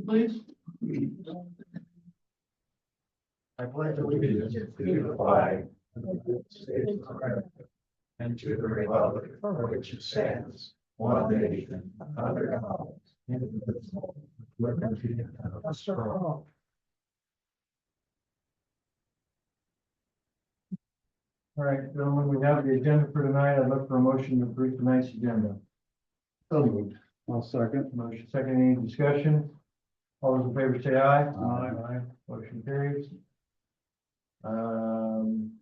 please. I pledge allegiance to the flag of the United States of America and to the republic for which it stands, one nation, under God, indivisible, with liberty and justice for all. All right, gentlemen, we have the agenda for tonight. I'd look for a motion to approve tonight's agenda. So moved. I'll second. Motion second, any discussion? All those in favor say aye. Aye. Motion carries.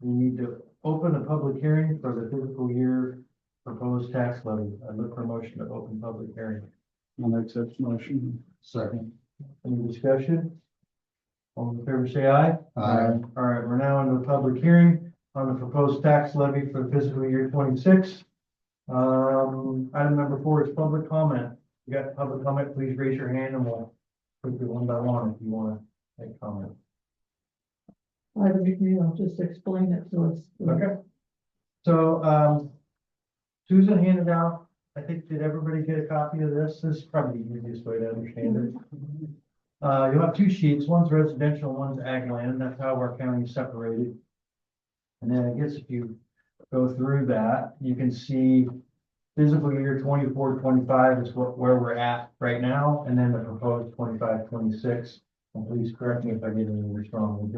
We need to open a public hearing for the fiscal year proposed tax levy. I look for a motion to open public hearing. I'll make such motion. Second. Any discussion? All in favor say aye. Aye. All right, we're now into the public hearing on the proposed tax levy for the fiscal year 26. Item number 4 is public comment. You got public comment, please raise your hand and we'll put you one by one if you want to make comment. I'll just explain it to us. Okay. So, Susan handed out, I think, did everybody get a copy of this? This is probably the easiest way to understand it. You'll have 2 sheets, one's residential, one's ag land. That's how our county is separated. And then I guess if you go through that, you can see fiscal year 24-25 is where we're at right now, and then the proposed 25-26. And please correct me if I get anything wrong.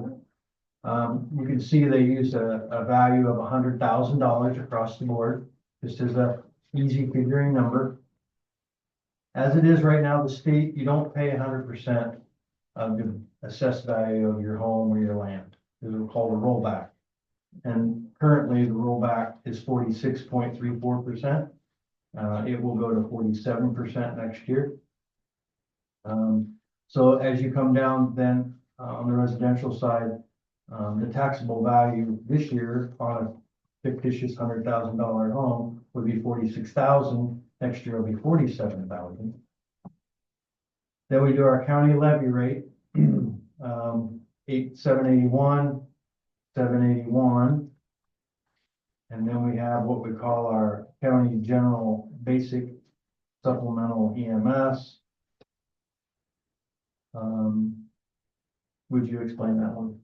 You can see they used a value of $100,000 across the board, just as a easy figuring number. As it is right now, the state, you don't pay 100% of the assessed value of your home or your land. It's called a rollback. And currently the rollback is 46.34%. It will go to 47% next year. So as you come down then on the residential side, the taxable value this year on a fictitious $100,000 home would be $46,000. Next year will be $47,000. Then we do our county levy rate, 781, 781. And then we have what we call our county general basic supplemental EMS. Would you explain that one?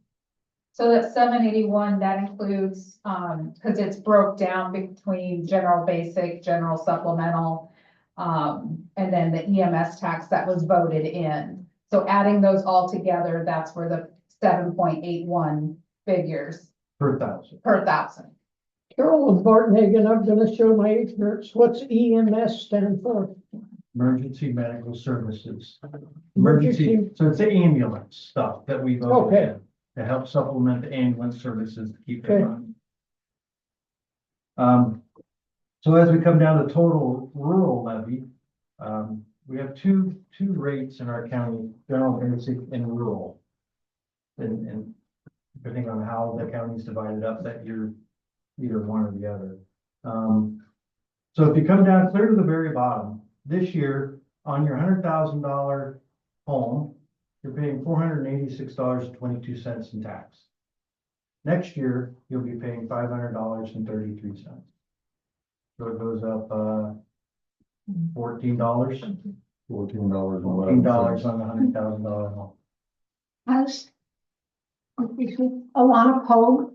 So that 781, that includes, because it's broke down between general basic, general supplemental, and then the EMS tax that was voted in. So adding those all together, that's where the 7.81 figures Per thousand. per thousand. Carol of Barthagen, I'm gonna show my ignorance. What's EMS stand for? Emergency medical services. Emergency, so it's the ambulance stuff that we voted Okay. in to help supplement the ambulance services to keep it Okay. running. So as we come down to total rural levy, we have two rates in our county, general basic and rural. And depending on how the county's divided up, that you're either one or the other. So if you come down clear to the very bottom, this year on your $100,000 home, you're paying $486.22 in tax. Next year, you'll be paying $500.33. So it goes up $14. $14 on the $100,000 home. As Alana Pogue,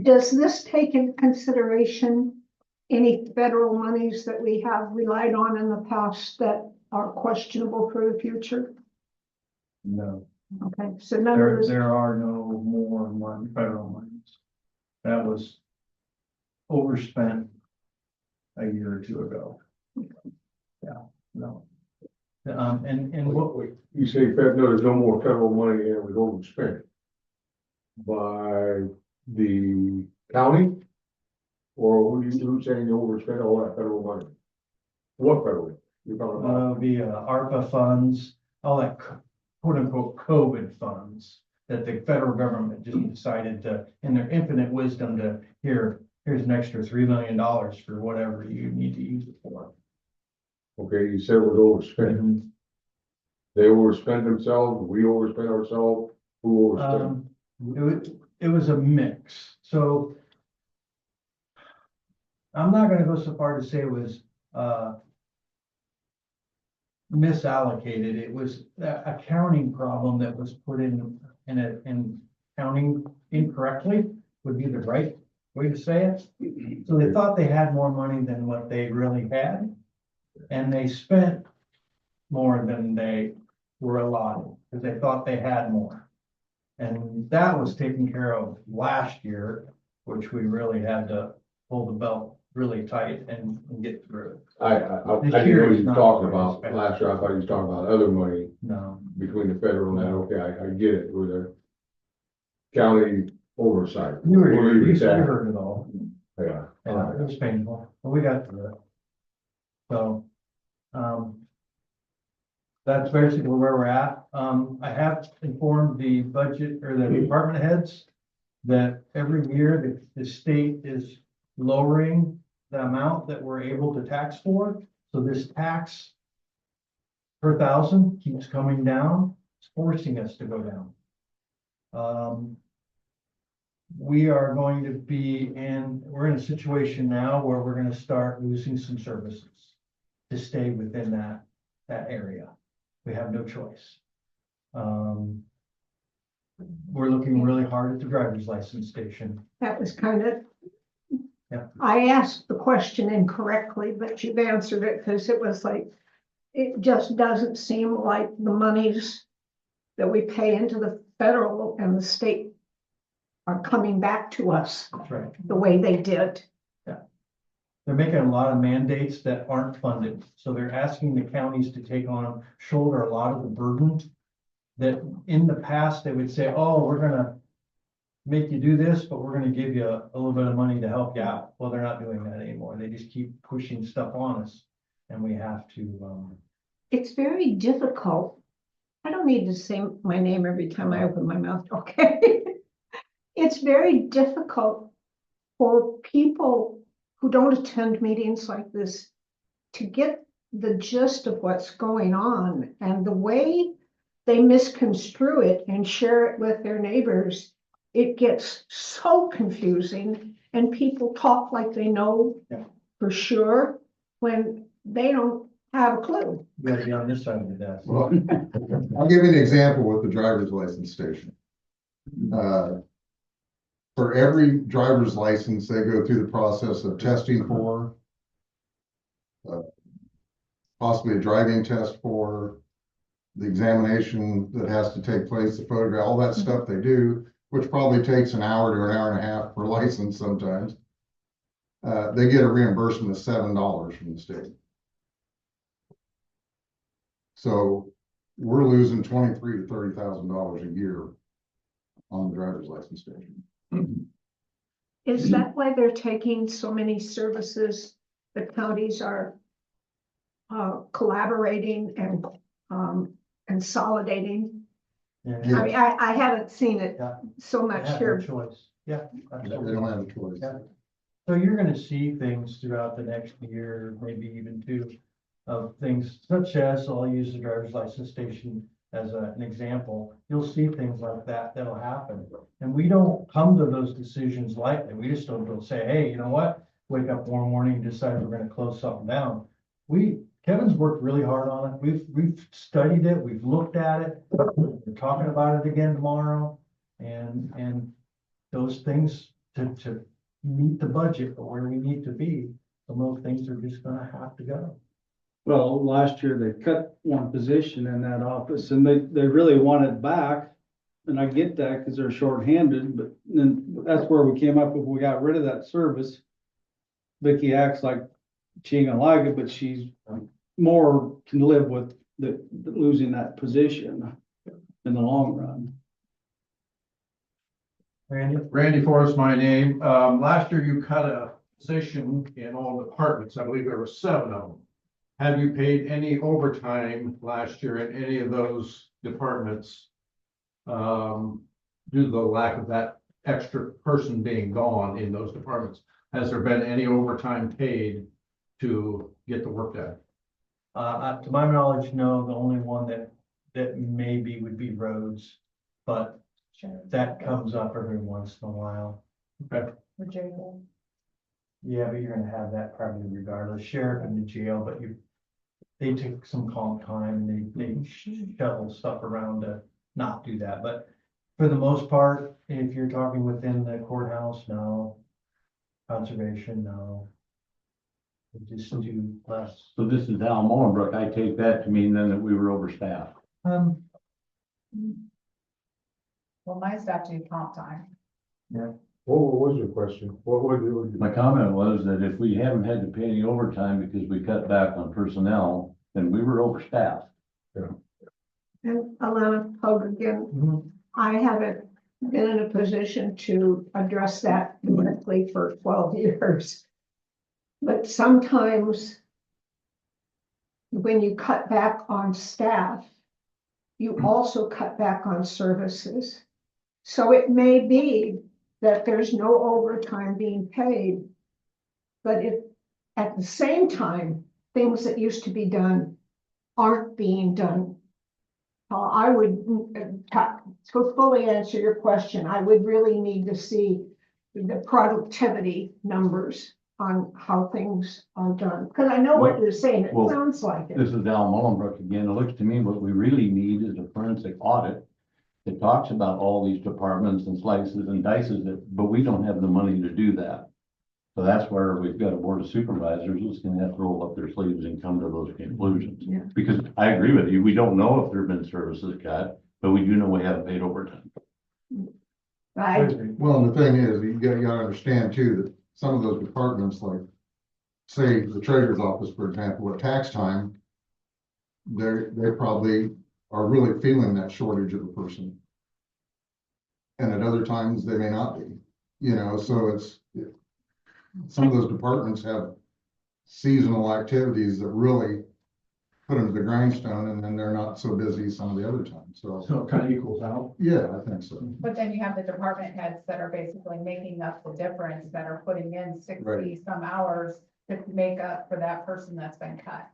does this take into consideration any federal monies that we have relied on in the past that are questionable for the future? No, Okay, so none of this, there are no more federal monies. That was overspent a year or two ago. Yeah, no. And what we, You say no, there's no more federal money and it was overspent by the county? Or who's saying you overspent all that federal money? What federal? You're talking about? the ARPA funds, all that quote unquote COVID funds that the federal government just decided to, in their infinite wisdom, to here's an extra $3 million for whatever you need to use it for. Okay, you said it was overspent. They overspent themselves, we overspent ourselves, who overspent? It was a mix. So I'm not gonna go so far to say it was misallocated. It was a counting problem that was put in counting incorrectly would be the right way to say it. So they thought they had more money than what they really had. And they spent more than they were allotted because they thought they had more. And that was taken care of last year, which we really had to pull the belt really tight and get through. I didn't know you were talking about last year. I thought you was talking about other money No, between the federal and that. Okay, I get it with the county oversight. you were We'll here, leave it you at that. heard it all. Yeah. Yeah, it was painful, but we got through it. So, that's basically where we're at. I have informed the budget or the department heads that every year the state is lowering the amount that we're able to tax for. So this tax per thousand keeps coming down, it's forcing us to go down. We are going to be we're in a situation now where we're gonna start losing some services to stay within that area. We have no choice. We're looking really hard at the driver's license station. That was kind of. Yeah. I asked the question incorrectly, but you've answered it because it was like, it just doesn't seem like the monies that we pay into the federal and the state are coming back to us That's right. the way they did. They're making a lot of mandates that aren't funded. So they're asking the counties to shoulder a lot of the burden that in the past they would say, oh, we're gonna make you do this, but we're gonna give you a little bit of money to help you out. Well, they're not doing that anymore. They just keep pushing stuff on us and we have to, It's very difficult. I don't need to say my name every time I open my mouth, okay? It's very difficult for people who don't attend meetings like this to get the gist of what's going on, and the way they misconstrue it and share it with their neighbors, it gets so confusing, and people talk like they know for sure when they don't have a clue. you gotta be on this side of the desk. Well, I'll give you an example with the driver's license station. For every driver's license, they go through the process of testing for, possibly a driving test for, the examination that has to take place, the photograph, all that stuff they do, which probably takes an hour to an hour and a half per license sometimes. They get a reimbursement of $7 from the state. So we're losing $23,000 to $30,000 a year on the driver's license station. Is that why they're taking so many services? The counties are collaborating and consolidating. Yeah, I mean, I haven't seen it Yeah. so they much have no here. choice. Yeah. They absolutely. don't have a choice. Yeah. So you're gonna see things throughout the next year, maybe even two, of things such as, I'll use the driver's license station as an example. You'll see things like that that'll happen. And we don't come to those decisions lightly. We just don't go say, hey, you know what? Wake up one morning and decide we're gonna close something down. Kevin's worked really hard on it. We've studied it, we've looked at it. We're talking about it again tomorrow. And those things to meet the budget or where we need to be, some of those things are just gonna have to go. Well, last year they cut one position in that office and they really want it back. And I get that because they're shorthanded, but then that's where we came up with, we got rid of that service. Vicky acts like she ain't gonna like it, but she's more can live with the losing that position in the long run. Randy? Forrest, my name. Last year you cut a position in all departments. I believe there were 7 of them. Have you paid any overtime last year in any of those departments? Due to the lack of that extra person being gone in those departments, has there been any overtime paid to get the work done? To my knowledge, no, the only one that maybe would be roads, but that comes up every once in a while. Okay. Yeah, but you're gonna have that probably regardless, sheriff in the jail, but they took some comp time, they shovel stuff around to not do that, but for the most part, if you're talking within the courthouse, no. Conservation, no. We just do less. So this is Al Mullenbrook. I take that to mean then that we were overstaffed. Um, Well, my staff do comp time. What was your question? What would you? My comment was that if we haven't had to pay any overtime because we cut back on personnel, then we were overstaffed. And Alana Pogue again, mhm. I haven't been in a position to address that directly for 12 years. But sometimes when you cut back on staff, you also cut back on services. So it may be that there's no overtime being paid. But if at the same time, things that used to be done aren't being done. I would, to fully answer your question, I would really need to see the productivity numbers on how things are done. Because I know what you're saying, it Well, sounds like it. This is Al Mullenbrook again. It looks to me what we really need is a forensic audit that talks about all these departments and slices and dices it, but we don't have the money to do that. So that's where we've got a board of supervisors that's gonna have to roll up their sleeves and come to those conclusions. Yeah. Because I agree with you, we don't know if there've been services cut, but we do know we haven't paid overtime. Well, and the thing is, you gotta understand too, that some of those departments, like, say, the treasurer's office, for example, at tax time, they probably are really feeling that shortage of a person. And at other times, they may not be, so some of those departments have seasonal activities that really put them to the grindstone, and then they're not so busy some of the other times, so, So it kind of equals out. yeah, I think so. But then you have the department heads that are basically making up the difference, that are putting in 60 Right. some hours to make up for that person that's been cut.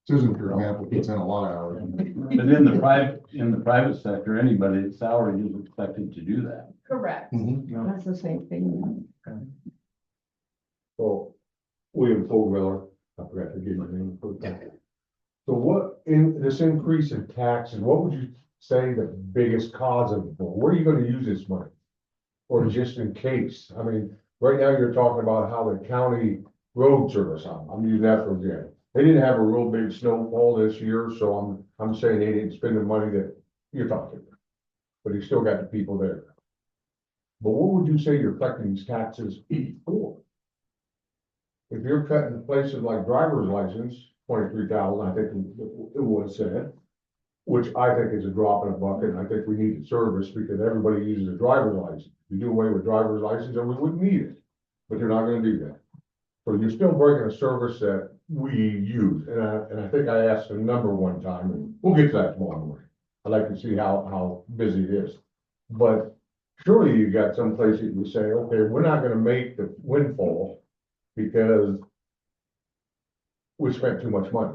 Susan, for example, puts in a lot of hours. But in the private sector, anybody that's salaried is expected to do that. Correct. That's the same thing. So, William Fogmiller, I forgot to give your name. So what, in this increase in taxes, what would you say the biggest cause of, where are you gonna use this money? Or just in case, I mean, right now you're talking about how the county road service, I'm using that for example. They didn't have a real big snowfall this year, so I'm saying they didn't spend the money that you're talking about. But you still got the people there. But what would you say you're collecting these taxes for? If you're cutting places like driver's license, 23,000, I think it was said, which I think is a drop in a bucket, and I think we need the service because everybody uses a driver's license. If you do away with driver's license, then we wouldn't need it, but they're not gonna do that. So you're still breaking a service that we use, and I think I asked a number one time, and we'll get to that tomorrow morning. I'd like to see how busy it is. But surely you got some place that you say, okay, we're not gonna make the windfall because we spent too much money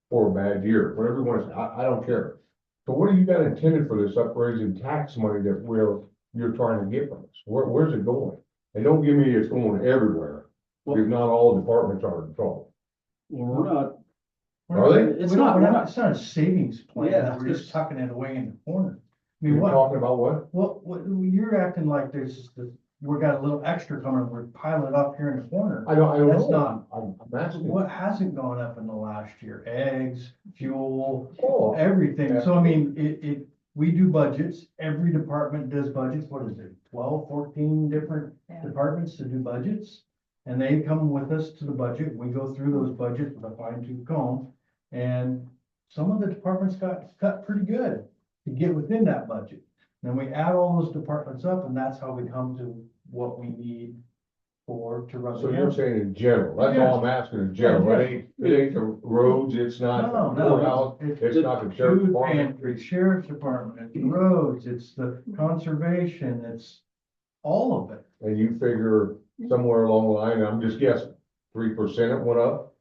or a bad year, whatever you want to say, I don't care. So what do you got intended for this upraising tax money that you're trying to get from us? Where's it going? And don't give me it's going everywhere, because not all departments are in trouble. Well, we're not, Are they? it's not, we're not, It's not a savings plan, Yeah, we're just it's- tucking it away in the corner. I mean, You're what, talking about what? what, you're acting like we got a little extra coming, we're piling it up here in the corner. I don't That's know. not- I'm asking. What hasn't gone up in the last year? Eggs, fuel, Oh, everything. So I mean, we do budgets, every department does budgets. What is it? 12, 14 different Yeah. departments to do budgets. And they come with us to the budget. We go through those budgets with a fine tooth comb. And some of the departments got cut pretty good to get within that budget. Then we add all those departments up, and that's how we come to what we need to run. so the you're county. saying in general, that's all I'm asking in general, it ain't the roads, it's not No, the no, courthouse, it's not the sheriff's Food department. pantry, sheriff's department, it's the roads, it's the conservation, it's all of it. And you figure somewhere along the line, I'm just guessing, 3% it went up?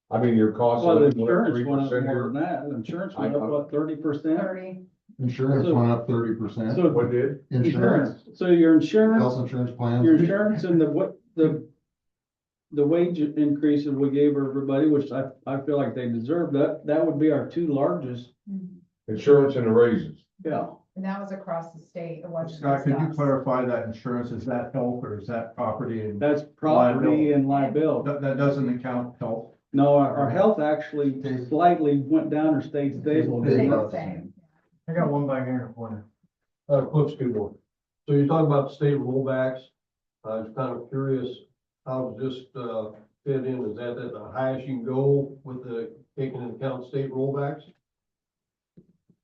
I mean, your cost. well, the of living went up insurance went up 3% more here. than that, the insurance went up, what, 30%? 30. Insurance So- went up 30%. So What did? insurance, so your insurance, Health insurance plans. your insurance and the the wage increases we gave everybody, which I feel like they deserve, that would be our two largest. Insurance and the raises. Yeah. And that was across the state. It wasn't Scott, just could you us. clarify that insurance, is that health or is that property and That's property and liability. that doesn't account health? No, our health actually slightly went down or stayed stable. Stayed the same. I got one back here in the corner. Cliff Scuba. So you're talking about state rollbacks. I was kind of curious, how does this, fit in? Is that the highest you can go with the taking into account state rollbacks?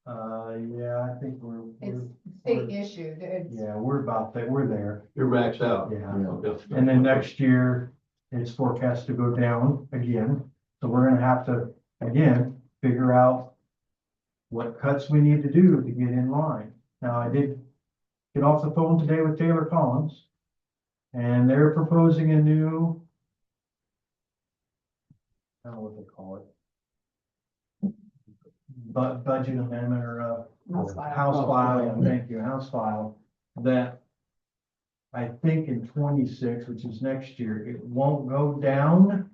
Yeah, I think It's state issued. It's, yeah, we're about there, we're there, You're maxed out. yeah. Okay. And then next year, it's forecast to go down again, so we're gonna have to, again, figure out what cuts we need to do to get in line. Now, I did get off the phone today with Taylor Collins, and they're proposing a new, I don't know what they call it. But budget amendment or House file. House file, thank you, House file, that I think in 26, which is next year, it won't go down,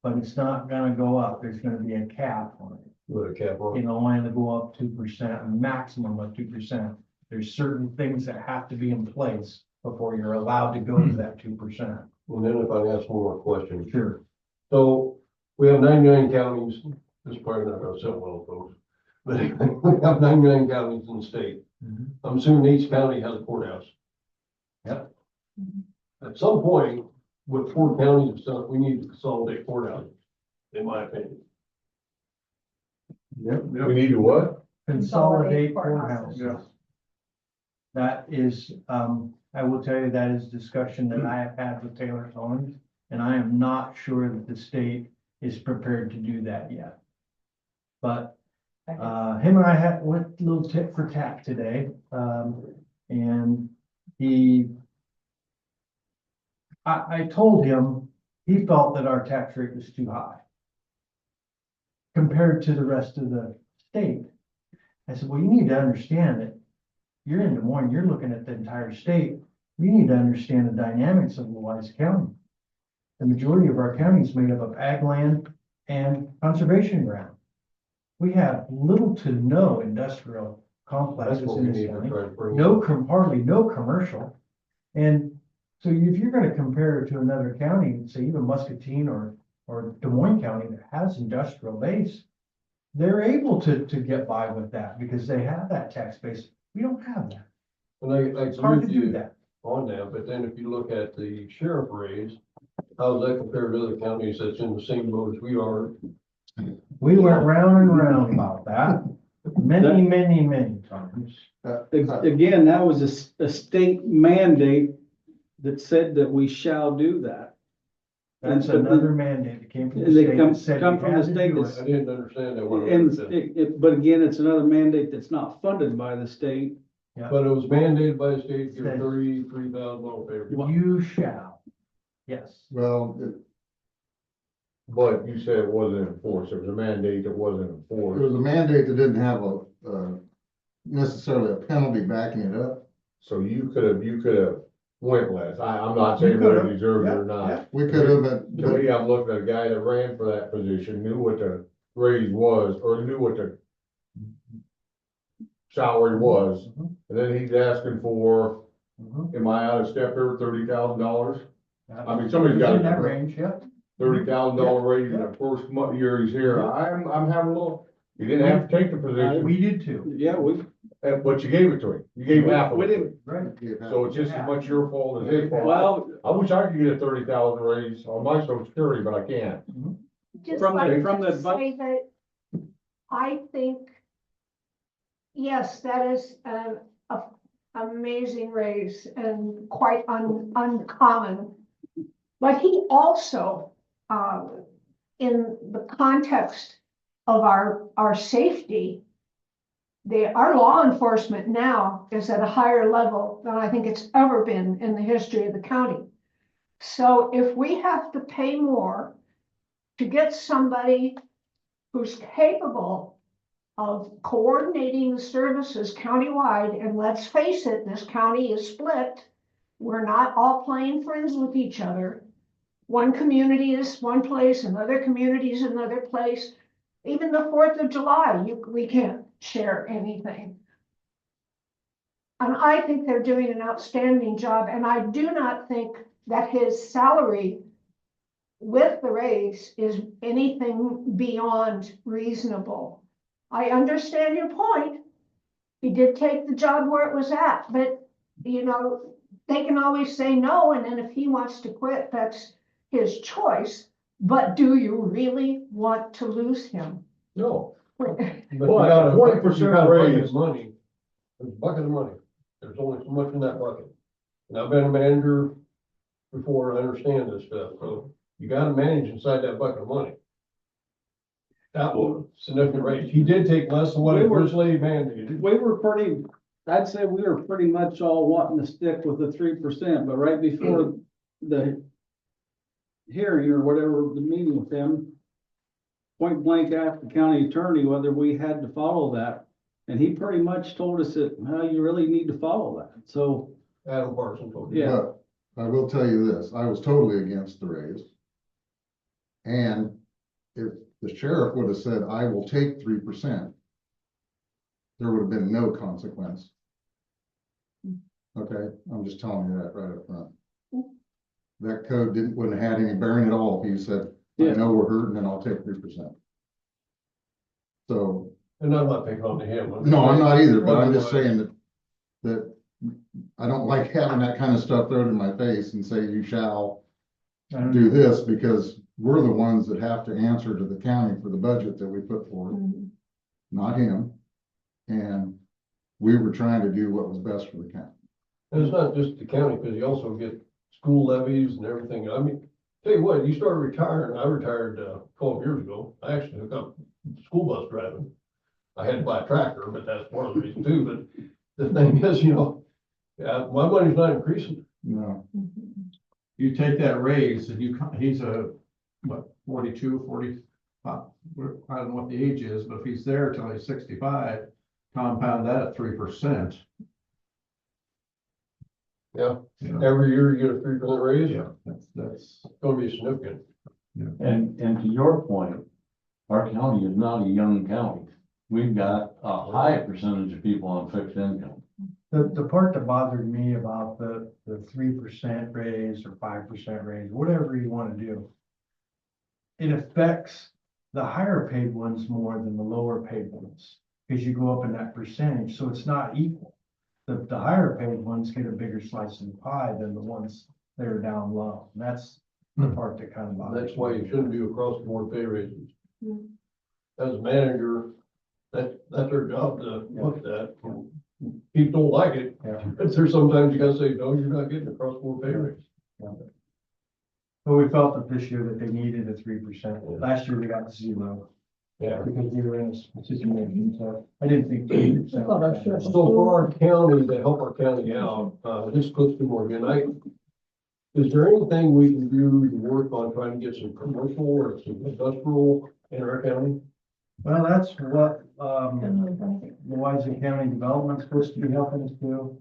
but it's not gonna go up. There's gonna be a cap on it. With a cap on. It'll only go up 2%, a maximum of 2%. There's certain things that have to be in place before you're allowed to go to that 2%. And then if I can ask one more question. Sure. So we have 99 counties. This is probably not gonna sit well, folks. But we have 99 counties in the state. Mhm. I'm assuming each county has a courthouse. Yep. At some point, with 4 counties and stuff, we need to consolidate courthouses, in my opinion. We need to what? Consolidate Consolidate courthouses. courthouses. That is, I will tell you, that is discussion that I have had with Taylor Collins, and I am not sure that the state is prepared to do that yet. But, him and I went a little tit for tat today, and I told him, he felt that our tax rate was too high compared to the rest of the state. I said, well, you need to understand that you're in Des Moines, you're looking at the entire state. You need to understand the dynamics of Louisa County. The majority of our county is made up of ag land and conservation ground. We have little to no industrial That's complexes what in we this need to county. try to bring. Hardly no commercial. And so if you're gonna compare it to another county, say even Muscatine or Des Moines County that has industrial base, they're able to get by with that because they have that tax base. We don't have that. And I It's hard to agree with do you that. on that, but then if you look at the sheriff raise, how does that compare to other counties that's in the same boat as we are? We went round and round about that many times. Again, that was a state mandate that said that we shall do that. That's And- another mandate that came from the And they state. come- that said come we from had the to state do that's- it. I didn't understand that one. And but again, it's another mandate that's not funded by the state. But it was mandated by the state, give Said- $33,000 favor. You shall. Yes. Well, but you said it wasn't enforced. It was a mandate that wasn't It enforced. was a mandate that didn't have necessarily a penalty backing it up. So you could have went less. I'm not You saying whether could've, he deserved it yeah, or not. We could have, To me, I'm looking at a guy that ran for that position, knew what the raise was, or knew what the salary was, Mhm, and then he's asking for, mhm. am I out of step here, $30,000? I mean, somebody's It's got in that a range, yep. $30,000 raise in the first year he's here. I'm having a little, you didn't have to take the position, We did too. Yeah, but you gave it to him. You gave half of We it. didn't, Right. So it's just as much your fault as his fault. well, I wish I could get a 30,000 raise on my social security, but I can't. Just From the- like from to the say that I think, yes, that is an amazing raise and quite uncommon. But he also, in the context of our safety, our law enforcement now is at a higher level than I think it's ever been in the history of the county. So if we have to pay more to get somebody who's capable of coordinating the services countywide, and let's face it, this county is split. We're not all playing friends with each other. one community is one place, another community is another place. Even the 4th of July, we can't share anything. And I think they're doing an outstanding job, and I do not think that his salary with the raise is anything beyond reasonable. I understand your point. He did take the job where it was at, but you know, they can always say no, and then if he wants to quit, that's his choice. But do you really want to lose him? No. But you Well, got a 20% you got a bucket raise. of money. There's a bucket of money. There's only so much in that bucket. And I've been a manager before, I understand this stuff, so you gotta manage inside that bucket of money. That was significant raise. He did take less than what he originally mandated. We were pretty, I'd say we were pretty much all wanting to stick with the 3%, but right before the hearing or whatever, the meeting with them, point blank asked the county attorney whether we had to follow that. And he pretty much told us that, well, you really need to follow that. So, Adam Parsons told me. yeah. But I will tell you this, I was totally against the raise. And if the sheriff would have said, I will take 3%, there would have been no consequence. Okay, I'm just telling you that right up front. That code wouldn't have had any bearing at all if you said, I Yeah. know we're hurting and I'll take 3%. So, And I'm not picking on him. no, I'm not either, but I'm just saying that I don't like having that kind of stuff thrown in my face and say you shall do this, because we're the ones that have to answer to the county for the budget that we put forward, not him. And we were trying to do what was best for the county. And it's not just the county, because you also get school levies and everything. I mean, tell you what, you start retiring, I retired 12 years ago. I actually took up school bus driving. I had to buy a tractor, but that's one of the reasons too. But the thing is, you know, yeah, my money's not increasing. No, You take that raise and he's what, 42, 40, I don't know what the age is, but if he's there till he's 65, compound that at 3%. Yeah, every year you get a 3% raise. Yeah, that's gonna be significant. And to your point, our county is not a young county. We've got a high percentage of people on fixed income. The part that bothered me about the 3% raise or 5% raise, whatever you want to do, it affects the higher paid ones more than the lower paid ones, because you go up in that percentage, so it's not equal. The higher paid ones get a bigger slice of the pie than the ones that are down low. And that's the part that kind of bothers me. That's why you shouldn't do across the board pay raises. As a manager, that's their job to look at that. People don't like it, Yeah. but there's sometimes you gotta say, no, you're not getting across the board pay raise. But we felt that this year that they needed a 3%. Last year we got 0. Yeah. Because we were in a situation, so I didn't think 3%. I thought I should. So for our county, to help our county out, this puts two more again, is there anything we can do to work on trying to get some commercial or some industrial in our county? Well, that's what, Louisa County Development's supposed to be helping us do.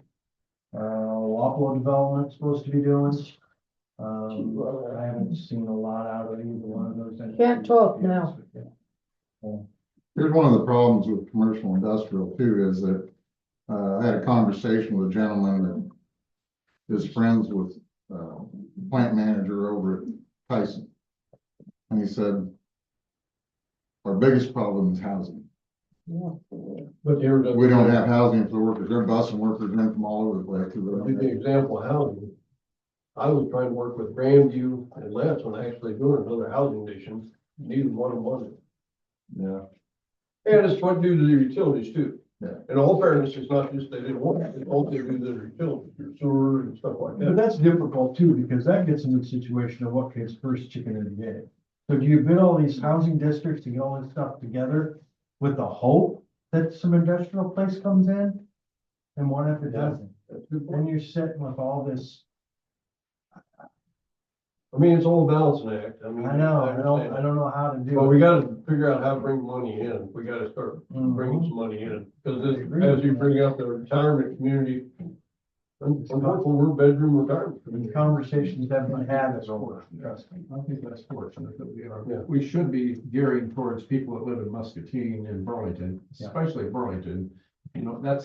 Wapello Development's supposed to be doing. I haven't seen a lot out of either one of those. Can't talk now. here's one of the problems with commercial industrial too, is that I had a conversation with a gentleman that is friends with plant manager over at Tyson. And he said, our biggest problem is housing. But here doesn't. We don't have housing for the workers. They're busing workers in from all over the place. I'll give you an example of housing. I was trying to work with Grandview and Les on actually doing another housing nation, neither one of them wanted. Yeah. And it's what to do to the utilities too. Yeah. In all fairness, it's not just they didn't want it, it's also do the utilities, your sewer and stuff like But that. that's difficult too, because that gets into the situation of what gets first chicken and the egg. So do you bid all these housing districts to get all this stuff together with the hope that some industrial place comes in? And what if it doesn't? Then you're sitting with all this. I mean, it's all a balancing act. I mean. I don't understand. know how to do Well, we it. gotta figure out how to bring money in. We gotta start bringing some money in. Because as you bring up the retirement community, We're bedroom retirement. The conversations have been had, it's over, trust me. I think that's fortunate that we are. Yeah. We should be gearing towards people that live in Muscatine and Burlington, Yeah. especially Burlington. You know,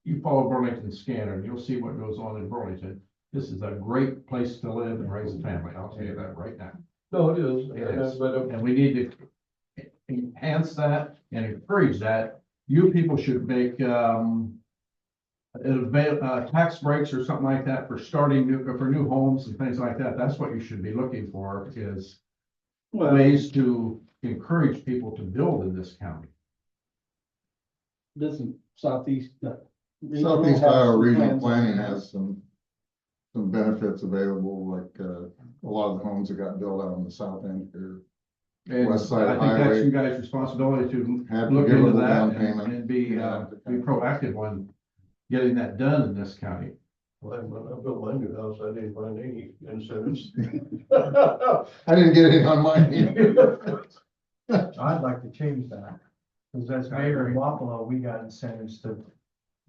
you follow Burlington scanner, and you'll see what goes on in Burlington. This is a great place to live and raise a family, I'll tell you that right now. No, it is. It is. But, And we need to enhance that and encourage that. You people should make, tax breaks or something like that for starting for new homes and things like that. That's what you should be looking for, is Well, ways to encourage people to build in this county. doesn't Southeast. Southeast Iowa Regional Planning has some benefits available, like, a lot of the homes that got built out on the south end here. And West side I think that's highway. you guys' responsibility to Had look into forgivable that down and payment. and be proactive on getting that done in this county. when I built my new house, I didn't find any incentives. I didn't get it on mine either. I'd like to change that, because as mayor in Wapello, we got incentives to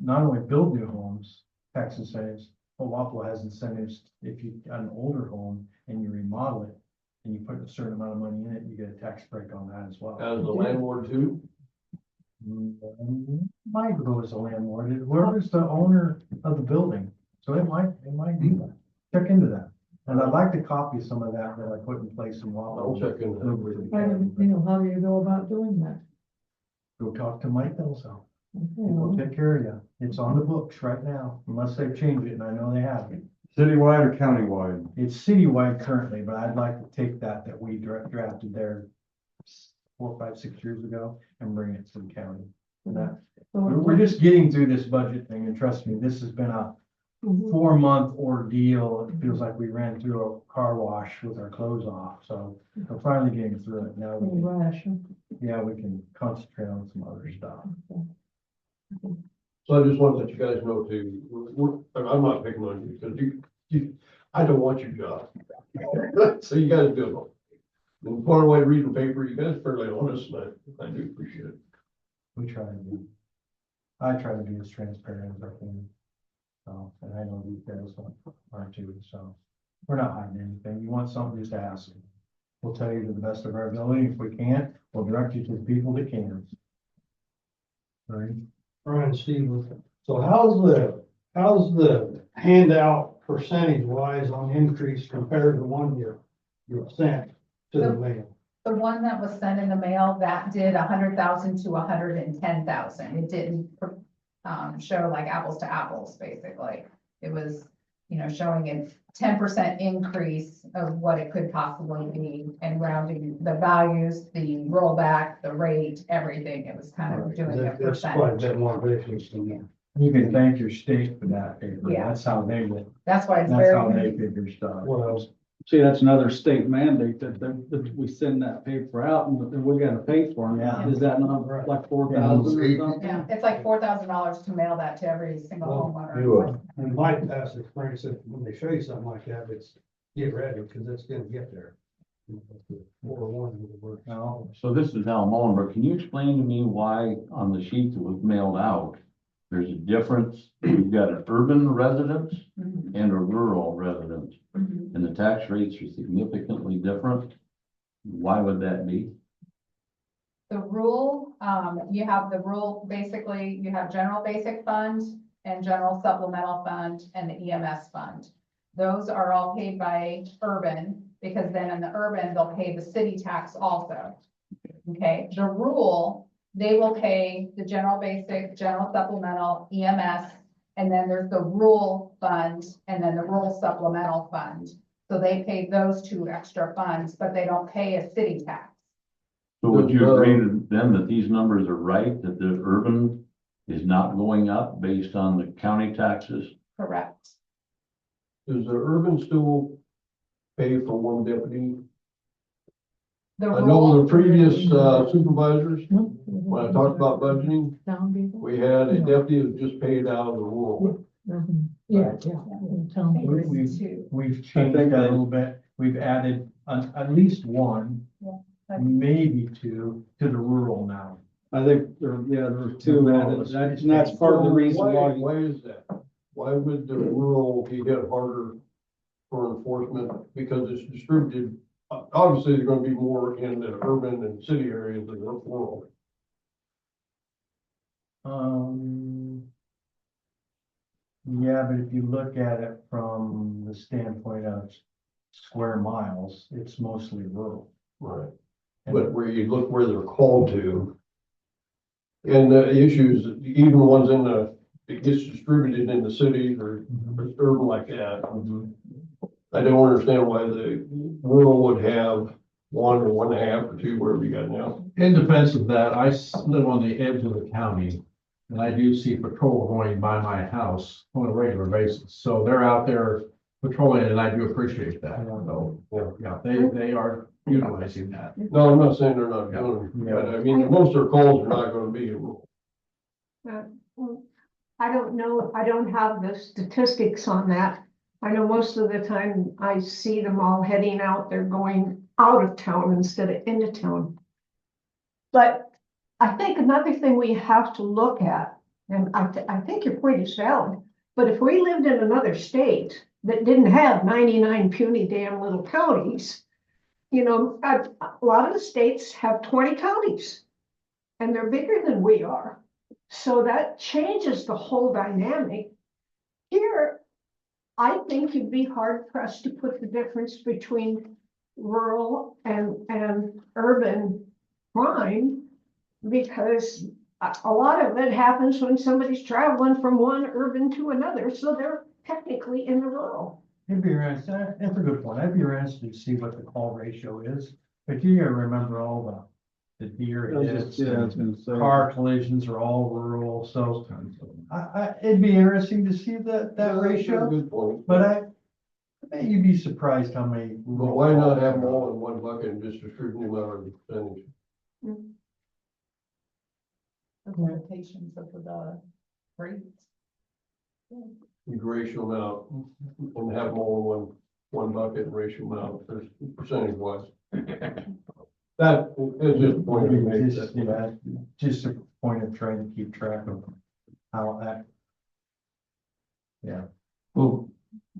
not only build new homes, tax incentives, but Wapello has incentives, if you got an older home and you remodel it, and you put a certain amount of money in it, you get a tax break on that as well. As the landlord too. Might go as a landlord, whoever's the owner of the building, so it might do that, check into that. And I'd like to copy some of that I put in place in I'll Wapello. check into that. How do you go about doing that? Go talk to Mike Delso. Okay, We'll well, take care of you. It's on the books right now, unless they've changed it, and I know they have. Citywide or countywide? It's citywide currently, but I'd like to take that we drafted there 4, 5, 6 years ago and bring it to the county. And that, we're just getting through this budget thing, and trust me, this has been a Mhm. 4-month ordeal. It feels like we ran through a car wash with our clothes off, so we're finally getting through it. Now, Any ration? we can concentrate on some other stuff. So I just want to let you guys know too, I'm not picking on you, because I don't want your job. So you guys do it. In far away reading the paper, you guys are fairly honest, and I do appreciate it. We try to be, I try to be as transparent as I can. So, and I know these guys are too, so we're not hiding anything. You want something, just ask. We'll tell you to the best of our ability. If we can't, we'll direct you to the people that can. Right? Brian Stevens, so how's the handout percentage wise on increase compared to one year you sent to the mail? The one that was sent in the mail, that did 100,000 to 110,000. It didn't, show like apples to apples, basically. It was, showing a 10% increase of what it could possibly be and rounding the values, the rollback, the rate, everything. It was kind of doing a That's quite a percentage. bit more business than that. You can thank your state for that paper. Yeah. That's how they get, That's why it's that's how they very, figure stuff. Well, See, that's another state mandate that we send that paper out and then we gotta pay for it. Yeah. Is that not like 4,000 or something? yeah, it's like $4,000 to mail that to every single Well, homeowner. in my past experience, when they show you something like that, it's get ready, because it's gonna get there. 401 would work. No, So this is Al Mullen, but can you explain to me why on the sheet that was mailed out, there's a difference? We've got an urban residence Mhm, and a rural residence, mhm. and the tax rates are significantly different. Why would that be? The rule, you have the rule, basically, you have general basic fund and general supplemental fund and the EMS fund. Those are all paid by urban, because then in the urban, they'll pay the city tax also. Okay, the rule, they will pay the general basic, general supplemental, EMS, and then there's the rural fund and then the rural supplemental fund. So they pay those 2 extra funds, but they don't pay a city tax. So would you agree to them that these numbers are right, that the urban is not going up based on the county taxes? Correct. Does the urban still pay for one deputy? The I know rule, the previous supervisors, when I talked about budgeting, Town people? we had a deputy that just paid out of the rural. Mhm. Yeah, yeah. Town people. Increase two. we've changed that a little bit. We've added at least one, Yeah. maybe 2 to the rural now. I think there were 2 added, and that's part of the reason why. Why is that? Why would the rural be hit harder for enforcement? Because it's distributed. Obviously, there's gonna be more in the urban and city areas than rural. Yeah, but if you look at it from the standpoint of square miles, it's mostly rural. Right. But where you look where they're called to. And the issues, even the ones in the, it gets distributed in the cities or urban like that. I don't understand why the rural would have 1 or 1.5 or 2, wherever you got now. In defense of that, I live on the edge of the county. And I do see patrol going by my house on a regular basis. So they're out there patrolling and I do appreciate that. So, yeah, they are utilizing that. No, I'm not saying they're not doing it, but I mean, most of their calls are not gonna be rural. I don't know, I don't have the statistics on that. I know most of the time I see them all heading out, they're going out of town instead of into town. But I think another thing we have to look at, and I think your point is valid, but if we lived in another state that didn't have 99 puny damn little counties, you know, a lot of the states have 20 counties and they're bigger than we are. So that changes the whole dynamic. Here, I think you'd be hard pressed to put the difference between rural and urban crime, because a lot of it happens when somebody's traveling from one urban to another, so they're technically in the rural. It'd be interesting, that's a good point. I'd be interested to see what the call ratio is, but you gotta remember all the deer hits, Yeah, I was gonna say. car collisions are all rural, so it'd be interesting to see that That's a ratio, good point. but I bet you'd be surprised how many. But why not have them all in one bucket and just distribute them out of the percentage? The limitations of the rates. You ratio them out and have them all in one bucket and ratio them out percentage wise. That is just a point to make. Just a point of trying to keep track of how that. Yeah. Well,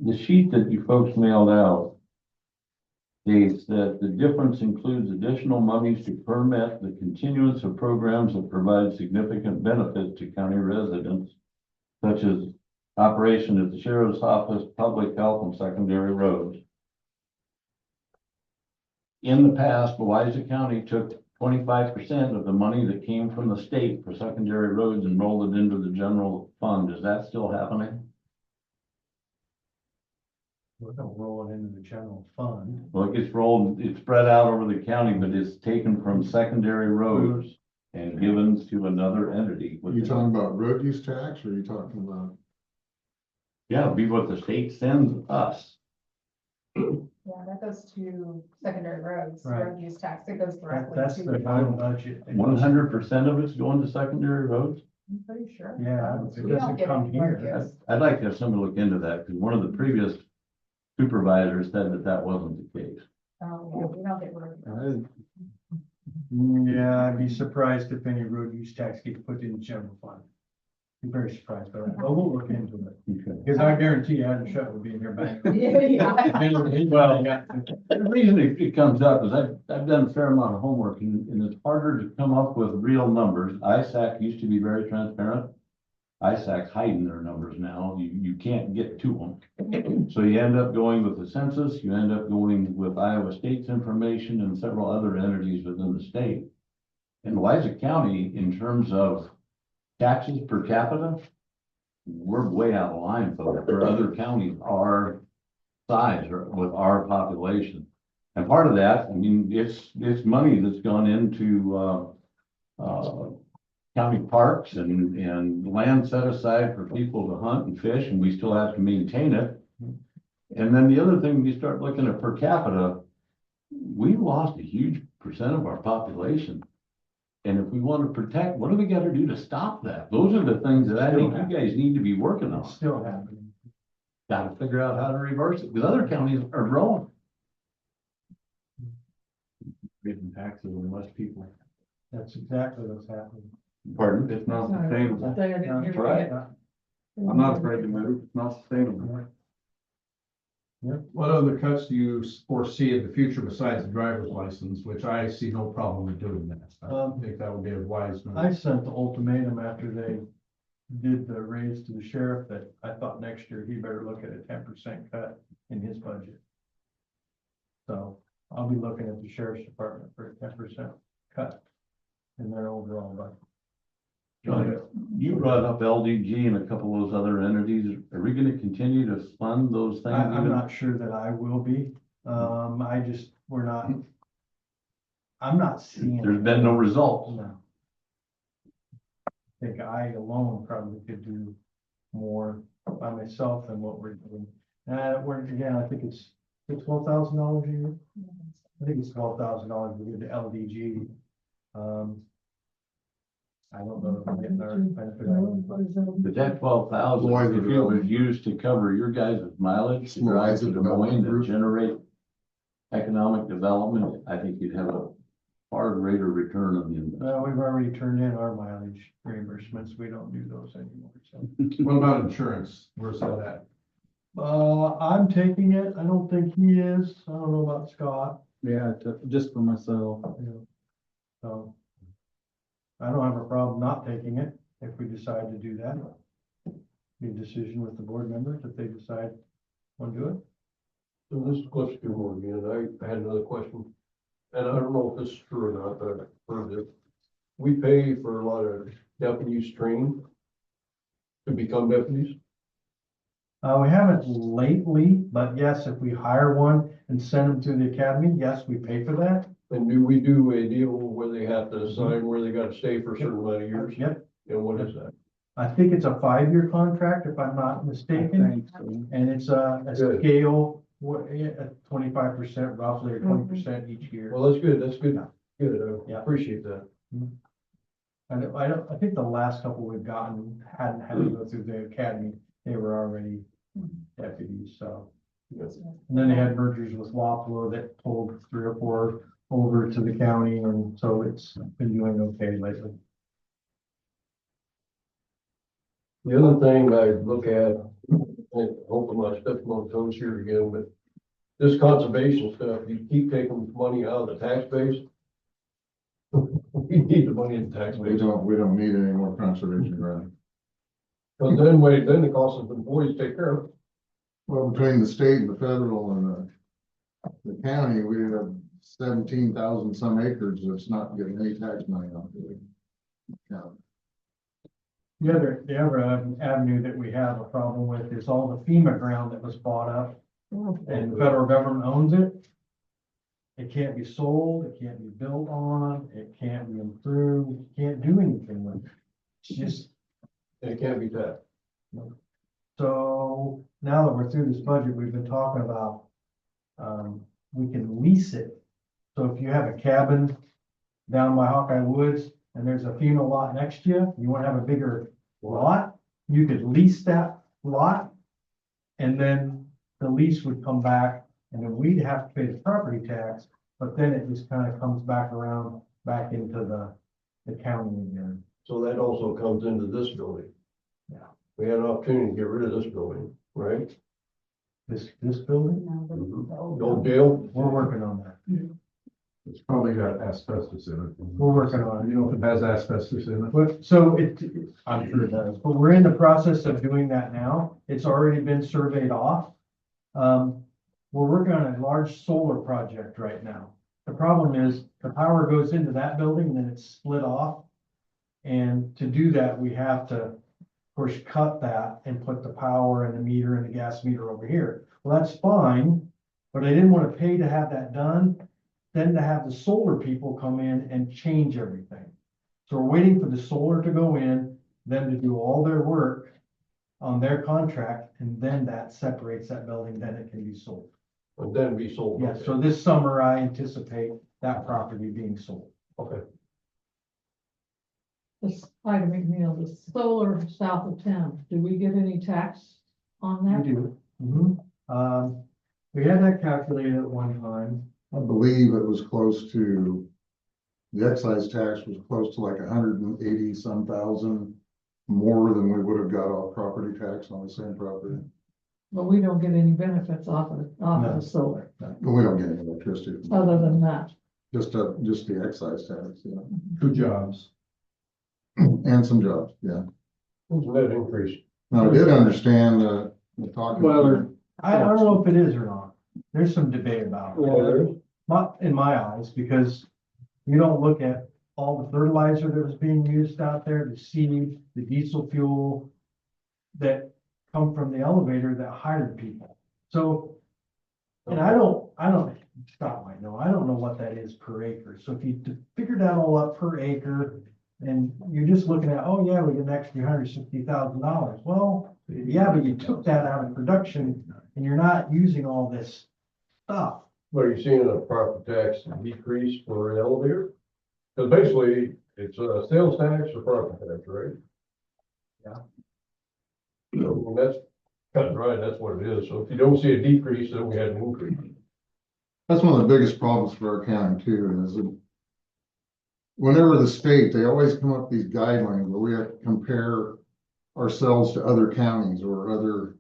the sheet that you folks mailed out states that the difference includes additional monies to permit the continuance of programs that provide significant benefits to county residents, such as operation at the sheriff's office, public health, and secondary roads. In the past, Louisa County took 25% of the money that came from the state for secondary roads and rolled it into the general fund. Is that still happening? We're gonna roll it into the general fund. Well, it gets rolled, it's spread out over the county, but it's taken from secondary roads and given to another entity. Are you talking about road use tax, or are you talking about? Yeah, it'd be what the state sends us. Yeah, that goes to secondary roads, Right. road use tax, it goes directly That's to. the final budget. 100% of it's going to secondary roads? I'm pretty sure. Yeah, We it don't doesn't get come any more here. gifts. I'd like to have somebody look into that, because one of the previous supervisors said that that wasn't the case. Oh, yeah, we don't get road. Yeah, I'd be surprised if any road use tax gets put in the general fund. Be very surprised by that, but we'll look into it, Okay. because I guarantee you Adam Shutt would be in your bank. Yeah. Well, the reason it comes up is I've done a fair amount of homework, and it's harder to come up with real numbers. ISAC used to be very transparent. ISAC's hiding their numbers now. You can't get to them. So you end up going with the census, you end up going with Iowa State's information and several other entities within the state. In Louisa County, in terms of taxes per capita, we're way out of line for other counties our size or with our population. And part of that, I mean, it's money that's gone into county parks and land set aside for people to hunt and fish, and we still have to maintain it. And then the other thing, when you start looking at per capita, we've lost a huge percent of our population. And if we want to protect, what do we got to do to stop that? Those are the things that I think you guys need to be working on. It's still happening. Got to figure out how to reverse it, because other counties are growing. Getting taxes on less people. That's exactly what's happening. Pardon? It's not sustainable. That's right. I'm not afraid to move, it's not sustainable. What other cuts do you foresee in the future besides the driver's license, which I see no problem with doing that? I think that would be a wise I move. sent the ultimatum after they did the raise to the sheriff that I thought next year he better look at a 10% cut in his budget. So I'll be looking at the sheriff's department for a 10% cut in their overall budget. John, you brought up LDG and a couple of those other entities. Are we gonna continue to fund those things? I'm even? not sure that I will be. I'm not seeing. There's been no results. No. I think I alone probably could do more by myself than what we're doing. Again, I think it's $12,000 a year. I think it's $12,000 we give to LDG. I don't know if we're getting our benefit out of it. But that 12,000, Louisa if it was used to cover your guys' mileage to drive to Louisa Des Moines Development to Group. generate economic development, I think you'd have a far greater return on the investment. Well, we've already turned in our mileage reimbursements. We don't do those anymore, so. What about insurance? Where's that at? I'm taking it. I don't think he is. I don't know about Scott. Yeah, just for myself. you know. So. I don't have a problem not taking it if we decide to do that. Be a decision with the board members if they decide want to do it. So this is question more again, I had another question, and I don't know if this is true or not, but I've heard it. We pay for a lot of deputies training to become deputies. We haven't lately, but yes, if we hire one and send them to the academy, yes, we pay for that. And do we do a deal where they have to sign where they gotta stay for a certain amount of years? Yep, And what is that? I think it's a 5-year contract if I'm not mistaken, Thanks, so. and it's a Good. scale, at 25% roughly or 20% each year. Well, that's good, good, I Yeah. appreciate that. I think the last couple we've gotten hadn't had to go through the academy. They were already deputies, so. Yes. And then they had mergers with Wapello that pulled 3 or 4 over to the county, and so it's been doing okay lately. The other thing I look at, and hoping my stepping on toes here again, but this conservation stuff, you keep taking money out of the tax base. We need the money in the tax We base, don't need any more conservation grant. because then the cost of the employees take care of it. Well, between the state and the federal and the county, we have 17,000 some acres that's not getting any tax money out of it. Yeah. The other avenue that we have a problem with is all the FEMA ground that was bought up, and the federal government owns it. It can't be sold, it can't be built on, it can't be improved, you can't do anything with it. It's just, It can't be taxed. so now that we're through this budget, we've been talking about, we can lease it. So if you have a cabin down by Hawkeye Woods and there's a FEMA lot next to you, you want to have a bigger lot, you could lease that lot. And then the lease would come back and then we'd have to pay the property tax, but then it just kind of comes back around, back into the county again. So that also comes into this building. Yeah. We had an opportunity to get rid of this building, right? This building, The old jail. we're working on that. It's probably got asbestos in it. We're working on it. You know if it has asbestos in it? But, so I'm sure it does, but we're in the process of doing that now. It's already been surveyed off. We're working on a large solar project right now. The problem is the power goes into that building and then it's split off. And to do that, we have to, of course, cut that and put the power and the meter and the gas meter over here. Well, that's fine, but I didn't want to pay to have that done, then to have the solar people come in and change everything. So we're waiting for the solar to go in, them to do all their work on their contract, and then that separates that building, then it can be sold. And then be sold. Yeah, so this summer I anticipate that property being sold. Okay. This item, the solar south of town, do we get any tax on We that? do. We had that calculated at one time. I believe it was close to, the excise tax was close to like 180 some thousand more than we would have got off property tax on the same property. But we don't get any benefits off of the solar, But we don't get any electricity, other than that. just the excise tax, yeah, 2 jobs. and some jobs, yeah. Who's net increase? Now, I did understand, the talking. Well, I don't know if it is or not. There's some debate about it. Not in my eyes, because you don't look at all the fertilizer that was being used out there, the seed, the diesel fuel that come from the elevator that hired people. So, and I don't, Scott might know, I don't know what that is per acre. So if you figure that all up per acre, and you're just looking at, oh yeah, we get an extra $160,000. Well, yeah, but you took that out of production and you're not using all this stuff. But are you seeing a property tax decrease for an elevator? Because basically, it's a sales tax or property tax, right? Yeah. So, well, that's cut and dry, that's what it is. So if you don't see a decrease, then we had an increase. That's one of the biggest problems for our county too, is that whenever the state, they always come up with these guidelines where we have to compare ourselves to other counties or other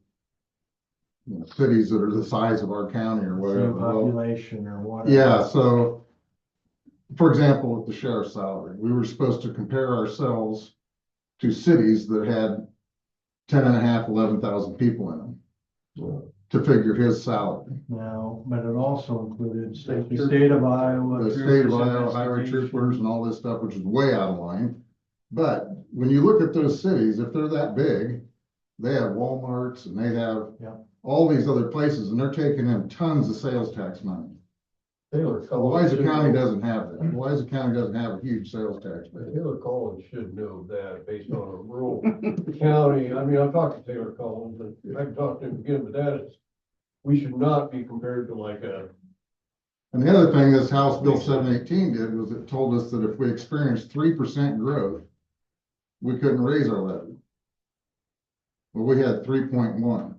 cities that are the size of our county or whatever. Same population or whatever. Yeah, so, for example, with the sheriff's salary, we were supposed to compare ourselves to cities that had 11,000 people in them to figure his salary. No, but it also included the state of Iowa. The state of Iowa, highway troopers and all this stuff, which is way out of line. But when you look at those cities, if they're that big, they have Walmarts and they have all these other places, and they're taking in tons of sales tax money. Louisa County doesn't have that. Louisa County doesn't have a huge sales tax base. Taylor Collins should know that based on a rural county. I mean, I've talked to Taylor Collins and I can talk to him again, but that is, we should not be compared to like a. And the other thing this House Bill 718 did was it told us that if we experienced 3% growth, we couldn't raise our levy. Well, we had 3.1.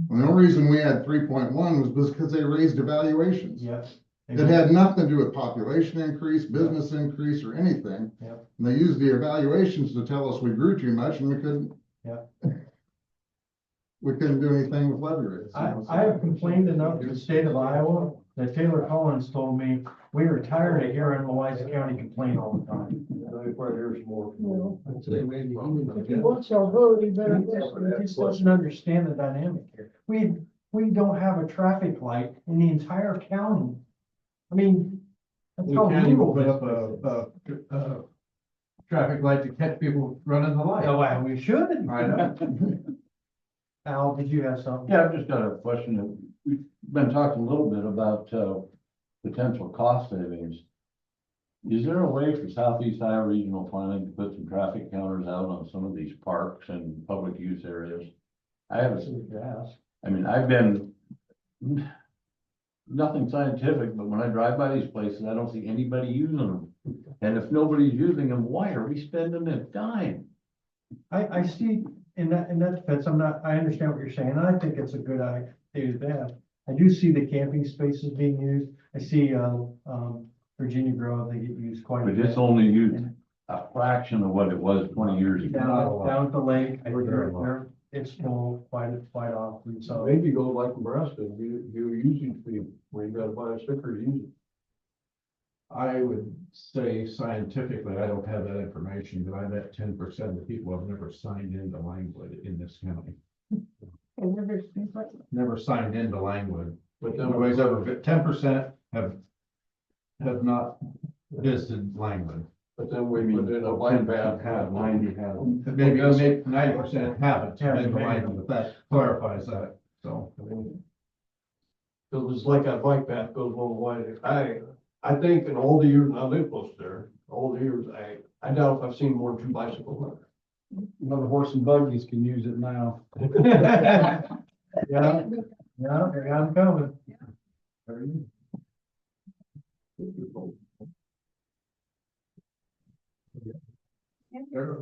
And the only reason we had 3.1 was because they raised evaluations. Yes. It had nothing to do with population increase, business increase, or anything. Yep. And they used the evaluations to tell us we grew too much and we couldn't. Yep. We couldn't do anything with levy rates. I have complained enough to the state of Iowa that Taylor Collins told me, we are tired of hearing Louisa County complain all the time. If there's more. If he wants our vote, he better. He just doesn't understand the dynamic here. We don't have a traffic light in the entire county. I mean, that's We how can't even rural put this up place is. a traffic light to catch people running the light. Oh, well, we should. I know. Al, did you have something? Yeah, I've just got a question. We've been talking a little bit about, potential cost savings. Is there a way for Southeast Iowa Regional Planning to put some traffic counters out on some of these parks and public use areas? I have I mean, I've been, nothing scientific, but when I drive by these places, I don't see anybody using them. And if nobody's using them, why are we spending a dime? I see in that defense, I understand what you're saying, and I think it's a good idea to have. I do see the camping spaces being used. I see, Virginia Grove, they get used quite a But bit. it's only used a fraction of what it was 20 years ago. Down at the lake, it's full quite often, so. Maybe go like Nebraska, you usage fee, where you gotta buy a sticker to use it. I would say scientifically, I don't have that information, but I bet 10% of the people have never signed into Langwood in this county. Never signed into Langwood, but nobody's ever, 10% have not visited Langwood. But then we put in a bike path. Have 90 have. Maybe 90% haven't been to Langwood, but that clarifies that, so. Cause it's like that bike path goes along the way. I think in all the years, and I live close there, all the years, I doubt if I've seen more than 2 bicycles. Another horse and buggies can use it now. Yeah, here I'm coming. We're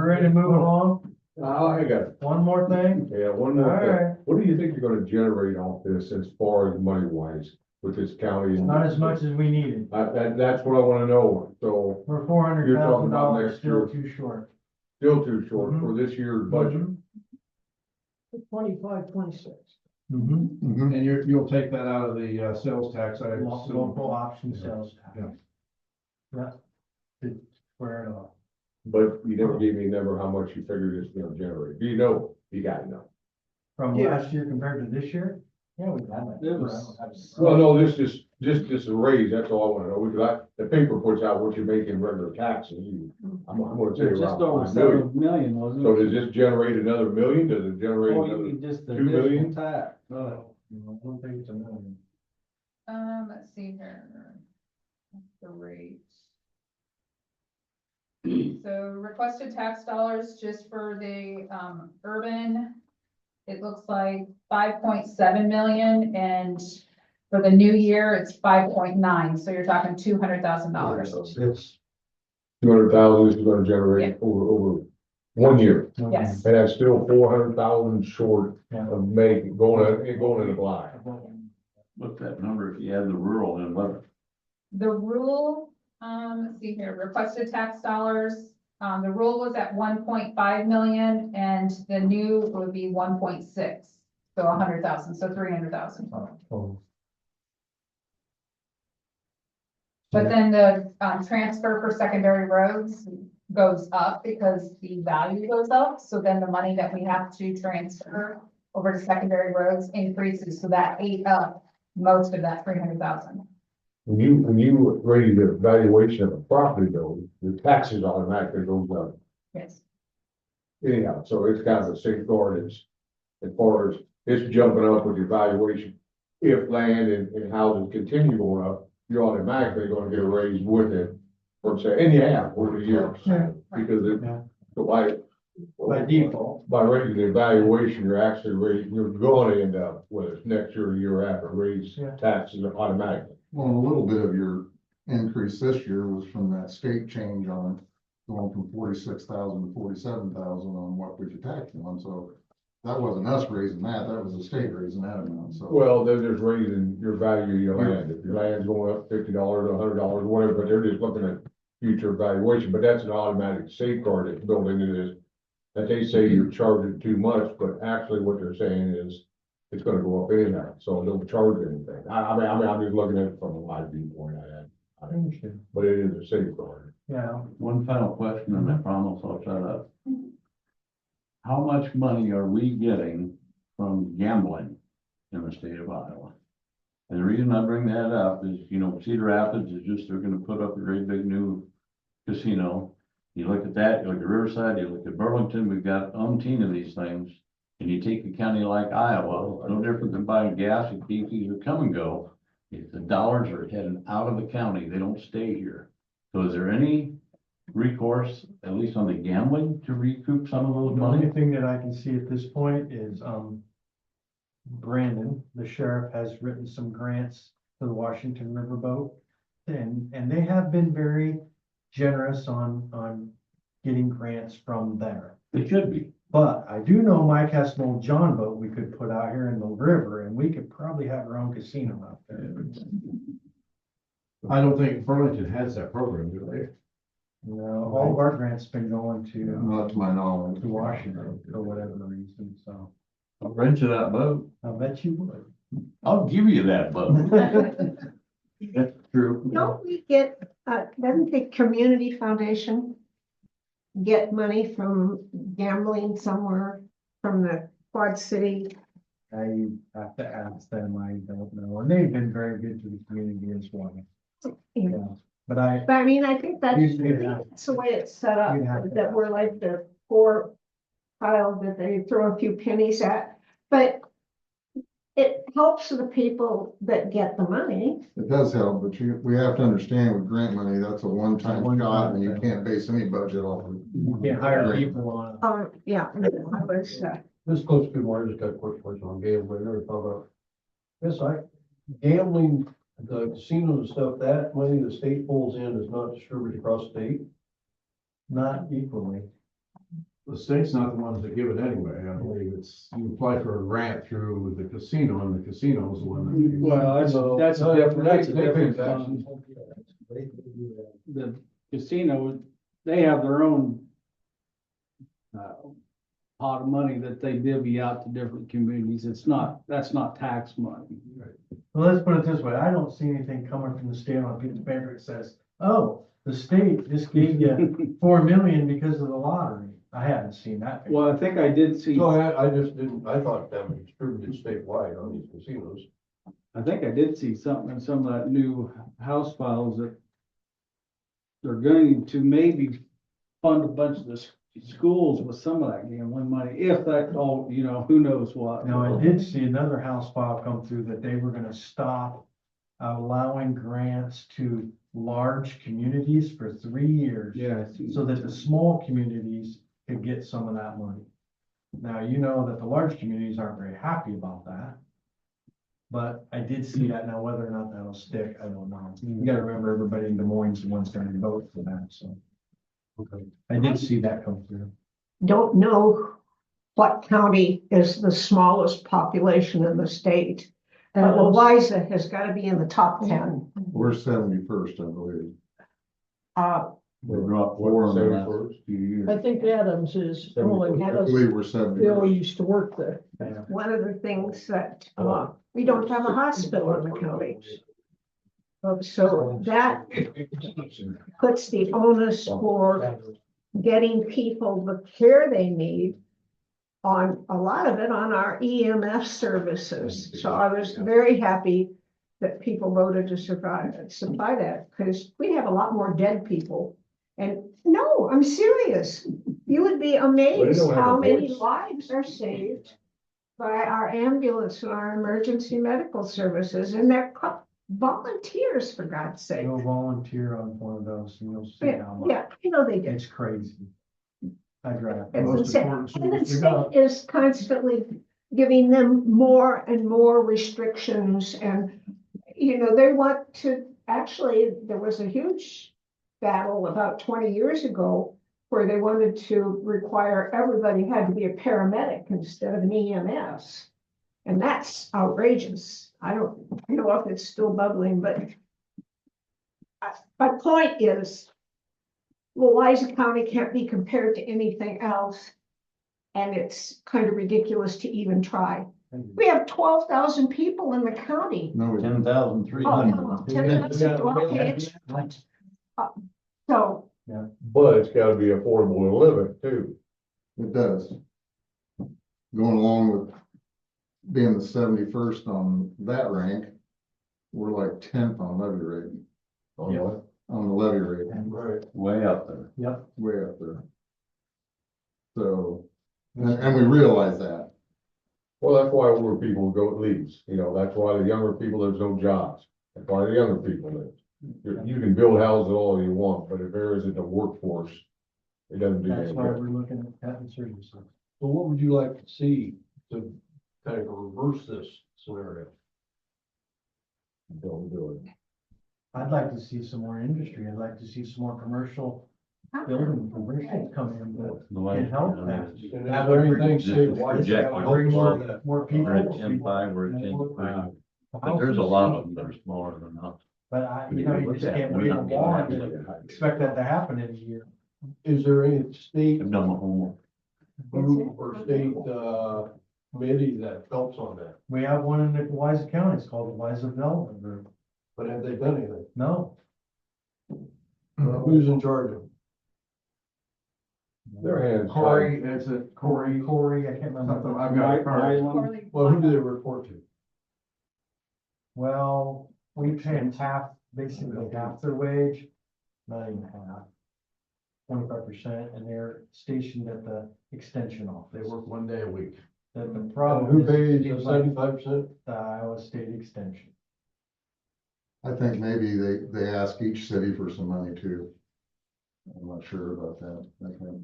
ready to move along. I got, One more thing. yeah, one All more right. thing. What do you think you're gonna generate off this as far as money wise? with this county. and- Not as much as we needed. That's what I wanna know, so We're $400,000 You're talking about next still year. too short. still too short for this year's budget. 25, 26. Mhm. Mhm. And you'll take that out of the, sales tax, I assume. Local option sales tax. Yeah. Yeah. To square it off. But you never gave me a number how much you figured it's gonna generate. Do you know? You gotta know. From Yeah. last year compared to this year? Yeah, we got it. It was- Well, no, this is, just a raise, that's all I wanna know, because the paper puts out what you make in regular taxes. I'm gonna say Just around over 5 million. 7 million, wasn't it? So does this generate another million? Does it generate Oh, you another? mean just the 2 million? additional tax? No, I don't think it's a million. Let's see here. The rate. So requested tax dollars just for the, urban, it looks like 5.7 million, and for the new year, it's 5.9, so you're talking $200,000. It's, 200,000 is gonna generate over 1 year. Yes. And that's still 400,000 short Yeah. of making, going in the black. What's that number if you add the rural and what? The rule, let's see here, requested tax dollars, the rule was at 1.5 million, and the new would be 1.6. So 100,000, so 300,000. Oh. But then the, transfer for secondary roads goes up because the value goes up, so then the money that we have to transfer over to secondary roads increases, so that ate up most of that 300,000. When you raise the valuation of a property though, the taxes automatically goes up Yes. anyhow, so it's kind of a safeguard as far as it's jumping up with your valuation. If land and houses continue going up, you're automatically gonna get a raise with it, or say, and you have over the years. Yeah. Because it, Yeah. so By default. by raising the valuation, you're actually raising, you're gonna end up, whether it's next year or the year after, raise Yeah. taxes automatically. Well, a little bit of your increase this year was from that state change on going from 46,000 to 47,000 on what we could tax on, so that wasn't us raising that, that was the state raising that amount, so. Well, they're just raising your value of your land. If your land's going up $50, $100, whatever, but they're just looking at future valuation, but that's an automatic safeguard that's built into this. That they say you're charging too much, but actually what they're saying is it's gonna go up anyhow, so don't charge anything. I mean, I'm just looking at it from a live viewpoint I had. I understand. But it is a safeguard. Yeah. One final question, and I promise I'll shut up. How much money are we getting from gambling in the state of Iowa? And the reason I bring that up is, Cedar Rapids is just, they're gonna put up a great big new casino. You look at that, you look at Riverside, you look at Burlington, we've got umpteen of these things. And you take a county like Iowa, no different than buying gas at Casey's or Come and Go. If the dollars are heading out of the county, they don't stay here. So is there any recourse, at least on the gambling, to recoup some of those The only money? thing that I can see at this point is, Brandon, the sheriff, has written some grants to the Washington Riverboat. And they have been very generous on getting grants from there. It should be. But I do know Mike has an old John boat we could put out here in the river, and we could probably have our own casino out there. I don't think Burlington has that program, do they? You know, all of our grants been going to Not to my knowledge. Washington for whatever reason, so I'll rent you that boat. I bet you would. I'll give you that boat. That's true. Don't we get, doesn't the Community Foundation get money from gambling somewhere from the Quad City? I have to ask them, I don't know, and they've been very good to the community as well. Yeah, but But I mean, I think that's, You'd have- that's the way it's set up, You'd have to- that we're like the poor child that they throw a few pennies at. But it helps the people that get the money. It does help, but we have to understand with grant money, that's a one-time shot, and you can't base any budget off of. you can't hire people on. Yeah, I was, This goes to more, just got a quick question on gambling, I never thought about. Yes, gambling, the casinos and stuff, that money the state pulls in is not distributed across state. Not equally. The state's not the ones that give it anyway. I believe it's, you apply for a grant through the casino and the casino's the one that. Well, that's a different, that's a They pay different taxes. fund. The casino, they have their own pot of money that they divvy out to different communities. It's not, that's not tax money. Well, let's put it this way, I don't see anything coming from the state on a piece of paper that says, oh, the state just gave you 4 million because of the lottery. I haven't seen that. paper. Well, I think I did see, So I just didn't, I thought that was distributed statewide on these casinos. I think I did see something in some of that new House files that they're going to maybe fund a bunch of the schools with some of that gambling money, if that all, you know, who knows what. Now, I did see another House file come through that they were gonna stop allowing grants to large communities for 3 years. Yeah, I see. So that the small communities could get some of that money. Now, you know that the large communities aren't very happy about that. But I did see that. Now, whether or not that'll stick, I don't know. You gotta remember, everybody in Des Moines is the one's gonna vote for that, so. I did see that come through. Don't know what county is the smallest population in the state. But Louisa has got to be in the top 10. We're 71st, I believe. We dropped 4 in the last 71st. few years. I think Adams is only, I believe we're Bill 71st. used to work there. One of the things that, we don't have a hospital in the county. So that puts the onus for getting people the care they need on a lot of it on our EMS services. So I was very happy that people voted to supply that, because we have a lot more dead people. And no, I'm serious. You would be amazed don't have how a many voice. lives are saved by our ambulance and our emergency medical services, and they're volunteers, for God's sake. Go volunteer on one of those and you'll see Yeah, how much. yeah, you know they did. It's crazy. I drive. It's Most insane. important And the service we got. state is constantly giving them more and more restrictions, and, you know, they want to, actually, there was a huge battle about 20 years ago where they wanted to require everybody had to be a paramedic instead of an EMS. And that's outrageous. I don't know if it's still bubbling, but my point is, Louisa County can't be compared to anything else. And it's kind of ridiculous to even try. We have 12,000 people in the county. No, we didn't. 10,300. 10,000, okay, it's, so, But it's gotta be affordable to live it too. It does. Going along with being the 71st on that rank, we're like 10th on levy rate, On Yeah. what? on the levy rate, Right. Way up there. Yep. way up there. So, and we realize that. Well, that's why older people go leaves, you know, that's why the younger people, there's no jobs. That's why the younger people live. You can build houses all you want, but if there isn't a workforce, it doesn't do That's any why good. we're looking at having services. So what would you like to see to kind of reverse this scenario? Don't do it. I'd like to see some more industry. I'd like to see some more commercial building, commercial come in, but The way- can help that. And is there anything statewide Project- that would Bring help more, that? more people. We're at 10.5, we're at 10.5. But there's a lot of them that are smaller than us. But you just can't wait a long and expect that to happen in a year. Is there any state I've done my homework. group or state, committee that helps on that? We have one in the Louisa County. It's called the Louisa Development Group. But have they done anything? No, Who's in charge of it? Their hands. Corey, is it Corey? Corey, I can't remember. Something, I've got a card. Well, who do they report to? Well, we pay them half, basically half their wage, not even half. 25%, and they're stationed at the extension They office. work 1 day a week. The And problem who is, pays it the seems like 75%? the Iowa State Extension. I think maybe they ask each city for some money too. I'm not sure about that. I think.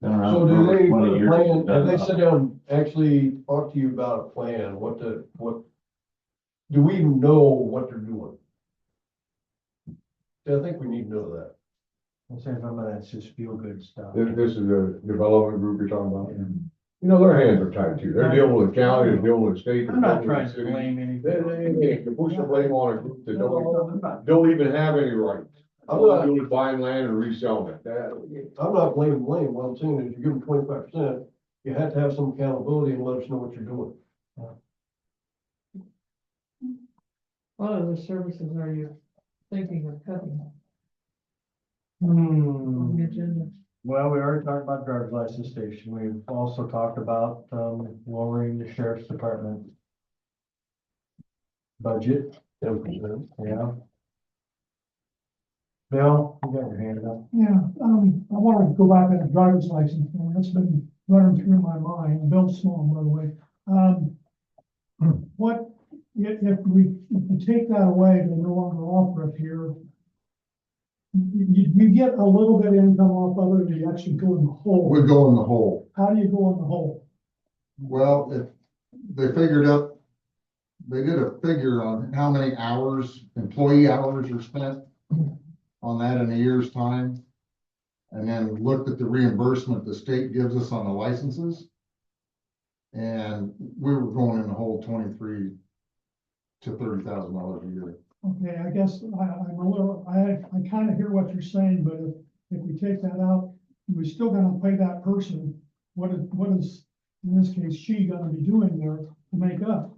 Been around So for do over they 20 put a years. plan, have they sit down, actually talk to you about a plan, what, do we even know what they're doing? I think we need to know that. I'm saying some of that's just feel good stuff. This is a development group you're talking about. You know, their hands are tied too. They're dealing with the county, they're dealing with the state. I'm not they're dealing trying with to the city. blame anything. They push the blame on a group that I'm not. don't even have any rights. I'm All not- they're doing is buying land and reselling it. I'm not blaming blame. What I'm saying is you give them 25%, you have to have some accountability and let us know what you're doing. What other services are you thinking of cutting Hmm. on the agenda? Well, we already talked about driver's license station. We've also talked about, lowering the sheriff's department budget. 10%. Yeah. Bill, you got your hand up. Yeah, I wanted to go back to the driver's license, thing. That's been running through my mind. Bill Small, by the way. What, if we take that away, they no longer offer it here. You get a little bit of income off of it, and you actually go in the hole. Would go in the hole. How do you go in the hole? Well, if they figured out, they did a figure on how many hours, employee hours are spent on that in a year's time. And then looked at the reimbursement the state gives us on the licenses. And we were going in the hole $23,000 to $30,000 a year. Okay, I guess I'm a little, I kind of hear what you're saying, but if we take that out, we're still gonna pay that person. What is, in this case, she gonna be doing there to make up,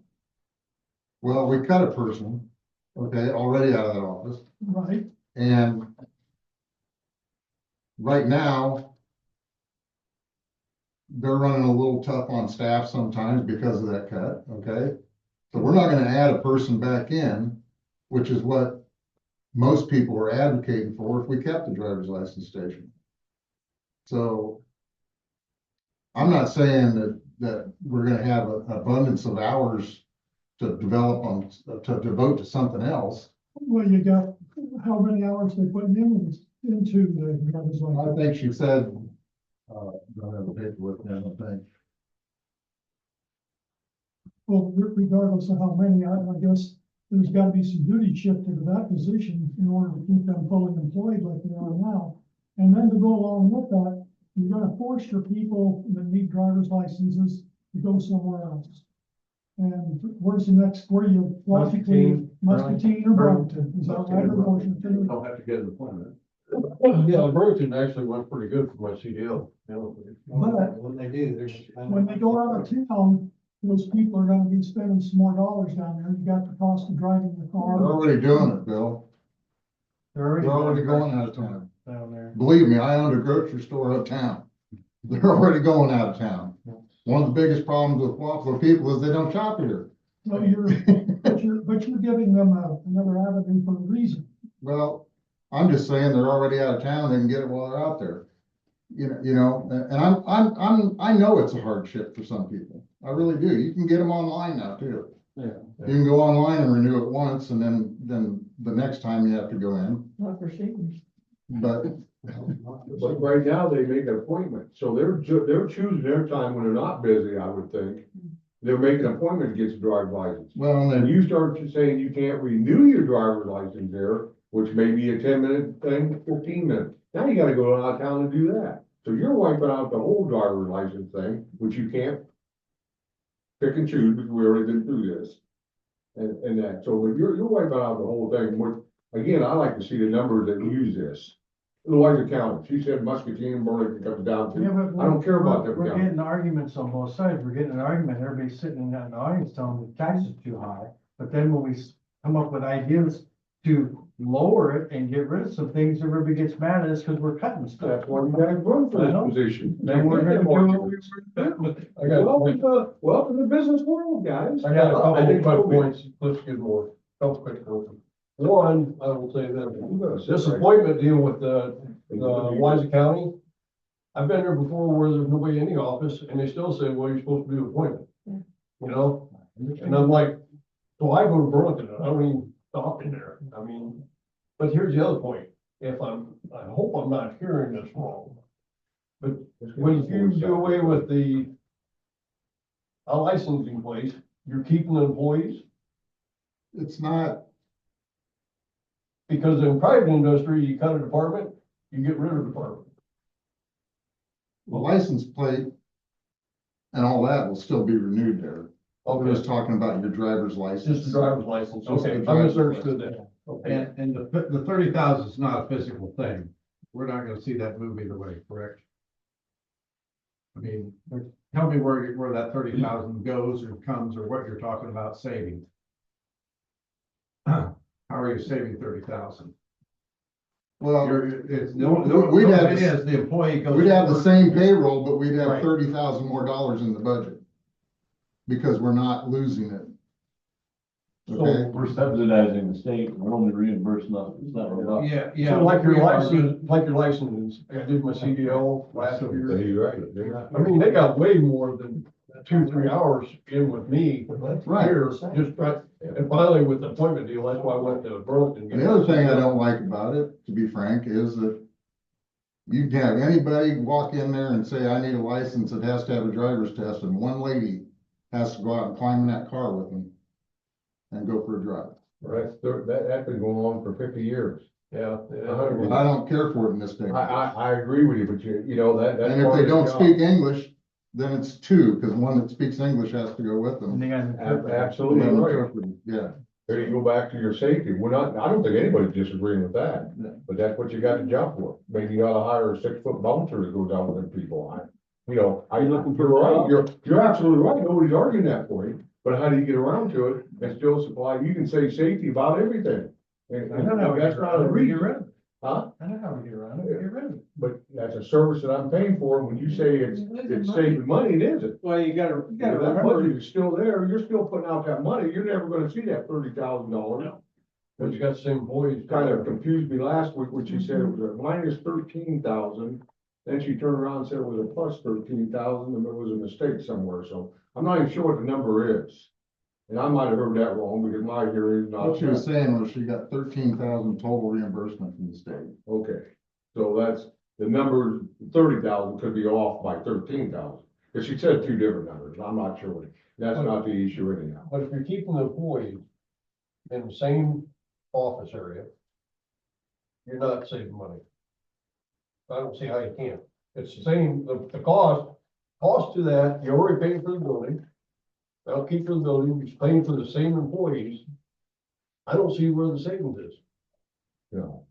Well, we cut a person, okay, already out of that office. right? And right now, they're running a little tough on staff sometimes because of that cut, okay? So we're not gonna add a person back in, which is what most people are advocating for if we kept the driver's license station. So I'm not saying that we're gonna have an abundance of hours to develop on, to devote to something else. Well, you got, how many hours they putting into the driver's I license? think she said, don't have a paper with me, I don't think. Well, regardless of how many, I guess there's gotta be some duty shifted to that position in order to keep them fully employed like they are now. And then to go along with that, you're gonna force your people that need driver's licenses to go somewhere else. And where's the next, where you, Muscatine, Muscatine or Burlington, is that right, or Washington? Don't have to get an appointment. Yeah, Burlington actually went pretty good for my CDL. But when they do, there's. when they go out of town, those people are gonna be spending some more dollars down there. You got the cost of driving the They're car. already doing it, Bill. They're They're already going out of town. down there. Believe me, I owned a grocery store uptown. They're already going out of town. One of the biggest problems with Waffle people is they don't shop here. So but you're giving them another avenue for a reason. Well, I'm just saying they're already out of town, they can get it while they're out there. You know, and I know it's a hardship for some people. I really do. You can get them online now too. Yeah. You can go online and renew it once and then the next time you have to go in, Not for seniors. but But right now, they make an appointment, so they're choosing their time when they're not busy, I would think. They're making an appointment to get your driver's license. well, and And then, you start to saying you can't renew your driver's license there, which may be a 10-minute thing, 15 minutes. Now you gotta go out of town and do that. So you're wiping out the whole driver's license thing, which you can't pick and choose, because we already been through this. And that, so but you're wiping out the whole thing, which, again, I like to see the numbers that use this. Louisa County, she said Muscatine and Burlington comes down Yeah, to, but I don't care about we're them counties. getting arguments on both sides. We're getting an argument, everybody's sitting in the audience telling the taxes too high. But then when we come up with ideas to lower it and get rid of some things, everybody gets mad at us because we're cutting stuff. That's why you guys run for I know. this position. Then we're gonna do what we were doing. I got, Welcome to the business world, guys. I got a I think couple so. of points, let's get more, couple quick ones. One, I will say this appointment deal with the Louisa County. I've been there before where there's nobody in the office and they still say, well, you're supposed to do an appointment. You know, and I'm like, so I go to Burlington, and I don't even stop in there, I mean, but here's the other point, I hope I'm not hearing this wrong. But when you do away with the a licensing place, you're keeping the employees, it's not, because in private industry, you cut a department, you get rid of the department. The license plate and all that will still be renewed there. We're Okay, just talking about your driver's it's license. just a driver's license, Just okay, the I driver's misunderstood license. that. Okay, And the 30,000 is not a physical thing. We're not gonna see that move either way, correct? I mean, tell me where that 30,000 goes or comes or what you're talking about saving. How are you saving 30,000? Well, It's We'd no, have it the- is, the employee goes. we'd have the over- same payroll, but we'd have Right. $30,000 more dollars in the budget. Because we're not losing it. So Okay, we're subsidizing the state, we're only reimbursing us, it's not about. Yeah. so like your we are, license, I did my CDL last year. You're right. They're not- I mean, they got way more than 2-3 hours in with me. Right. Here, just right, and finally with the appointment deal, that's why I went to Burlington. and the other thing I don't like about it, to be frank, is that you can have anybody walk in there and say, I need a license, it has to have a driver's test, and one lady has to go out and climb in that car with them and go for a drive. That's been going on for 50 years. Yeah. I don't care for it in this day. I agree with you, but you know, that's. And if part they of the don't job. speak English, then it's two, because one that speaks English has to go with them. Absolutely And then right. interpret, yeah. There you go back to your safety. I don't think anybody's disagreeing with that, but that's what you got the job for. Maybe you ought to hire a 6-foot bouncer that goes out with them people. You're right, you're absolutely right. Nobody's arguing that for you. But how do you get around to it and still supply, you can say safety about everything. And I don't know, that's not a reason. get rid of it. Huh? I know how we get around it, get rid of it. But that's a service that I'm paying for. When you say it's saving money, it isn't. Well, you gotta That remember, budget is still there. You're still putting out that money. You're never gonna see that $30,000. But you got the same employees. Kind of confused me last week when she said it was a minus 13,000. Then she turned around and said it was a plus 13,000 and there was a mistake somewhere. So I'm not even sure what the number is. And I might have heard that wrong because my hearing is not. What she was saying was she got 13,000 total reimbursement from the state. Okay, so that's, the number 30,000 could be off by 13,000. Because she said two different numbers. I'm not sure. That's not the issue anyhow. But if you're keeping the employees in the same office area, you're not saving money. I don't see how you can. It's the same, the cost to that, you're already paying for the building. Upkeep for the building, you're paying for the same employees. I don't see where the savings is. You know.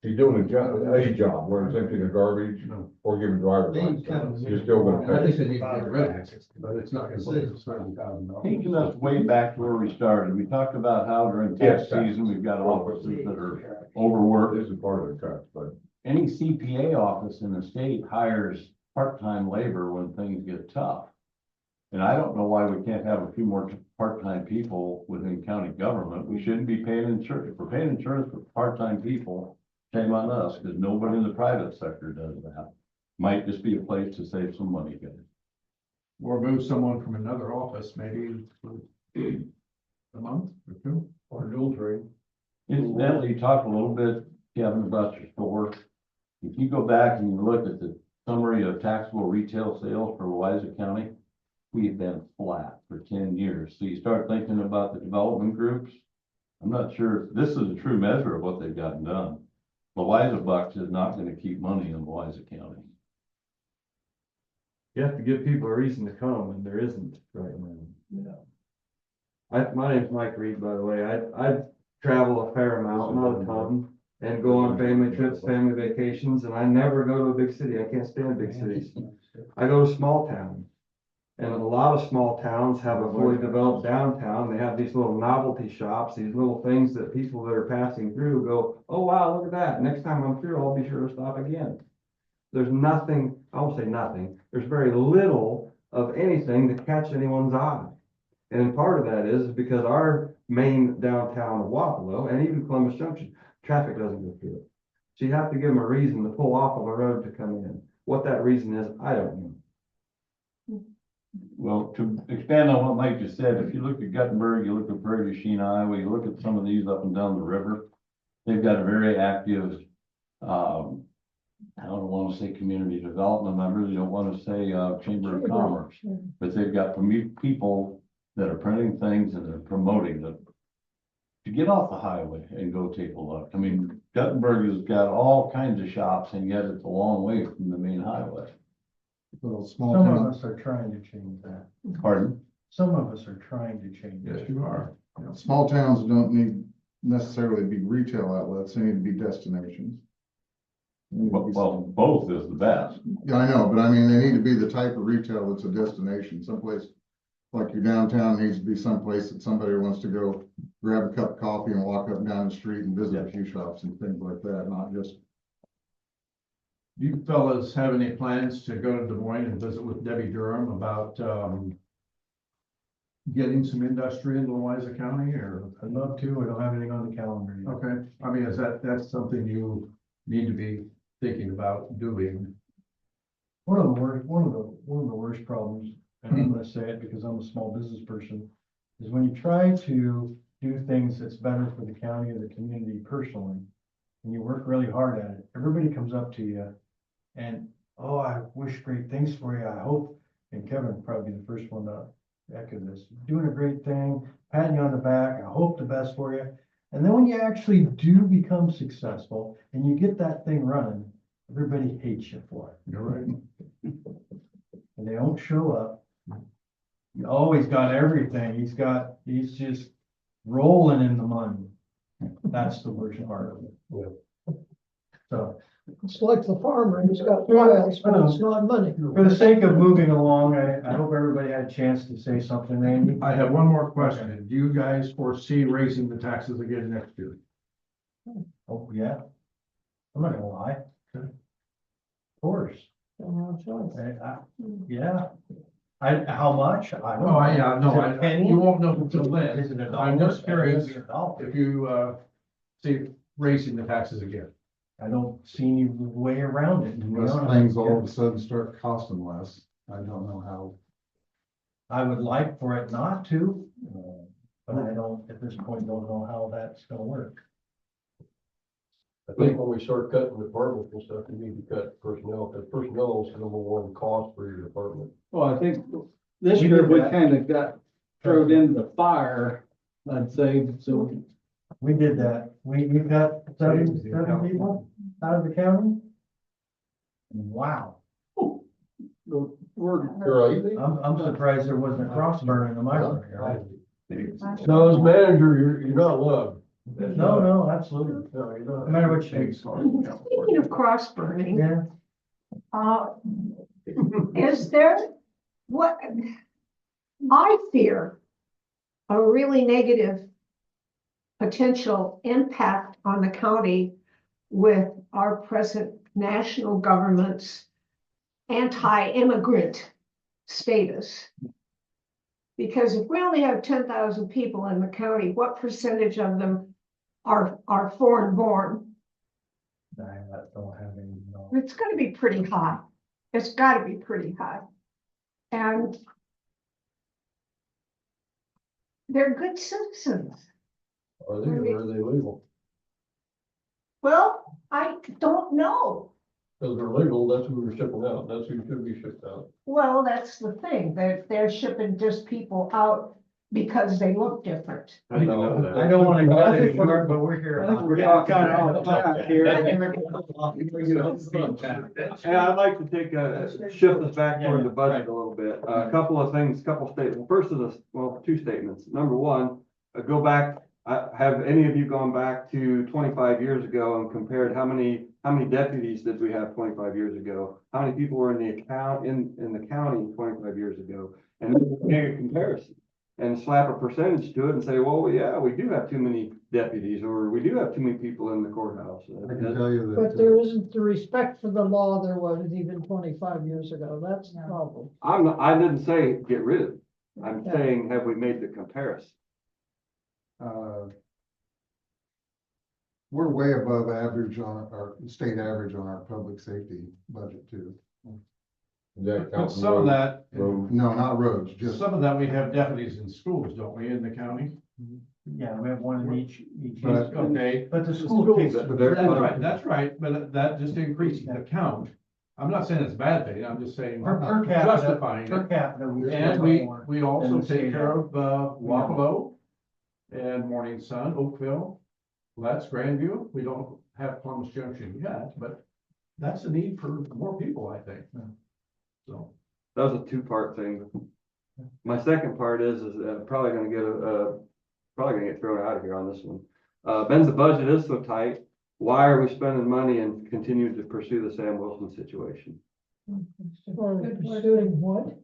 She's doing a job where it's emptying the garbage or giving driver's license. You're still gonna I pay. think they need to get rid of it, but it's not gonna save us $30,000. Taking us way back to where we started, we talked about how during tax Yes. season, we've got offices that are overworked. This is part of the cut, but Any CPA office in the state hires part-time labor when things get tough. And I don't know why we can't have a few more part-time people within county government. We shouldn't be paying insurance. If we're paying insurance for part-time people, shame on us, because nobody in the private sector does that. Might just be a place to save some money, guys. Or move someone from another office, maybe for a month or two. Or dual trade. Incidentally, you talked a little bit, Kevin, about your store. If you go back and you look at the summary of taxable retail sales for Louisa County, we've been flat for 10 years. So you start thinking about the development groups. I'm not sure if this is a true measure of what they've gotten done. Louisa Bucks is not going to keep money in Louisa County. You have to give people a reason to come, and there isn't right now. My name's Mike Reed, by the way. I travel a fair amount, not a ton, and go on family trips, family vacations, and I never go to a big city. I can't stand big cities. I go to small towns. And a lot of small towns have a fully developed downtown. They have these little novelty shops, these little things that people that are passing through go, oh, wow, look at that. Next time I'm through, I'll be sure to stop again. There's nothing, I won't say nothing, there's very little of anything to catch anyone's eye. And part of that is because our main downtown of Wapello and even Columbus Junction, traffic doesn't go through it. So you have to give them a reason to pull off of a road to come in. What that reason is, I don't know. Well, to expand on what Mike just said, if you look at Guttenberg, you look at Prairie du Chien, Iowa, you look at some of these up and down the river, they've got a very active, I don't want to say community development, I really don't want to say, Chamber of Commerce, but they've got people that are printing things and they're promoting them. to get off the highway and go take a look. I mean, Guttenberg has got all kinds of shops and yet it's a long way from the main highway. Well, small Some of town, us are trying to change that. Pardon? Some of us are trying to change Yes, it. you are. small towns don't need necessarily be retail outlets, they need to be destinations. They need to be Well, both is the best. Yeah, I know, but I mean, they need to be the type of retail that's a destination, someplace like your downtown needs to be someplace that somebody wants to go grab a cup of coffee and walk up and down the street and visit a few shops and things like that, not just. Do you fellas have any plans to go to Des Moines and visit with Debbie Durham about, getting some industry in Louisa County or? I'd love to, we don't have anything on the calendar yet. Okay, I mean, that's something you need to be thinking about doing? One of the worst problems, and I'm gonna say it because I'm a small business person, is when you try to do things that's better for the county or the community personally, and you work really hard at it, everybody comes up to you and, oh, I wish great things for you, I hope, and Kevin would probably be the first one to echo this, doing a great thing, patting you on the back, I hope the best for you. And then when you actually do become successful and you get that thing running, everybody hates you for it. You're right. And they don't show up. He always got everything. He's just rolling in the money. That's the worst part of it. So, It's like the farmer, he's got files, but it's not money. for the sake of moving along, I hope everybody had a chance to say something, Randy. I have one more question. Do you guys foresee raising the taxes again next year? Oh, yeah. I'm not gonna lie. Of course. Yeah. How much? I don't know. Oh, yeah, no, Is it a penny? you won't know until then. Is it a dollar? I'm just curious Is it a dollar? if you, see raising the taxes again. I don't see any way around it. to be Unless honest. things all of a sudden start costing less, I don't know how. I would like for it not to, but I don't, at this point, don't know how that's gonna work. I think when we start cutting departments and stuff, you need to cut personnel, because personnel is the number one cost for your department. Well, I think this We year did we that. kind of got thrown into the fire, I'd say, so. We did that. We've got seven people out of the county. Wow. We're, I'm surprised there wasn't a cross burning in my area. No, as manager, you're not loved. No, absolutely. No, you're No not. matter what you. Speaking of cross burning, Yeah, is there, what, I fear a really negative potential impact on the county with our present national government's anti-immigrant status. Because if we only have 10,000 people in the county, what percentage of them are foreign born? I don't have any, no. It's gonna be pretty high. It's gotta be pretty high. And they're good citizens. Are they, or are they legal? Well, I don't know. Because they're legal, that's who we're shipping out, that's who should be shipped out. Well, that's the thing. They're shipping just people out because they look different. I don't wanna go anywhere, but we're here. I think we're talking off track here. And I'd like to take shift us back toward the budget a little bit. A couple of things, couple statements. First of the, well, two statements. Number one, go back, have any of you gone back to 25 years ago and compared how many deputies did we have 25 years ago? How many people were in the county 25 years ago? And then make a comparison and slap a percentage to it and say, well, yeah, we do have too many deputies, or we do have too many people in the courthouse. I can tell you that. But there isn't the respect for the law there was even 25 years ago. That's the problem. I didn't say get rid of it. I'm Yeah. saying, have we made the comparison? We're way above average on our state average on our public safety budget too. But some of that, No, not roads, just. some of that, we have deputies in schools, don't we, in the county? Yeah, we have one in each. But- Okay, But the school takes. that's right, but that just increases the count. I'm not saying it's a bad thing, I'm just saying Per capita, justifying per it. capita. And we also take care of, Wapello. and Morning Sun, Oakville. Well, that's Grandview. We don't have Columbus Junction yet, but that's a need for more people, I think. So. That was a two-part thing. My second part is probably gonna get thrown out of here on this one. Ben's the budget is so tight, why are we spending money and continue to pursue the Sam Wilson situation? Pursuing what?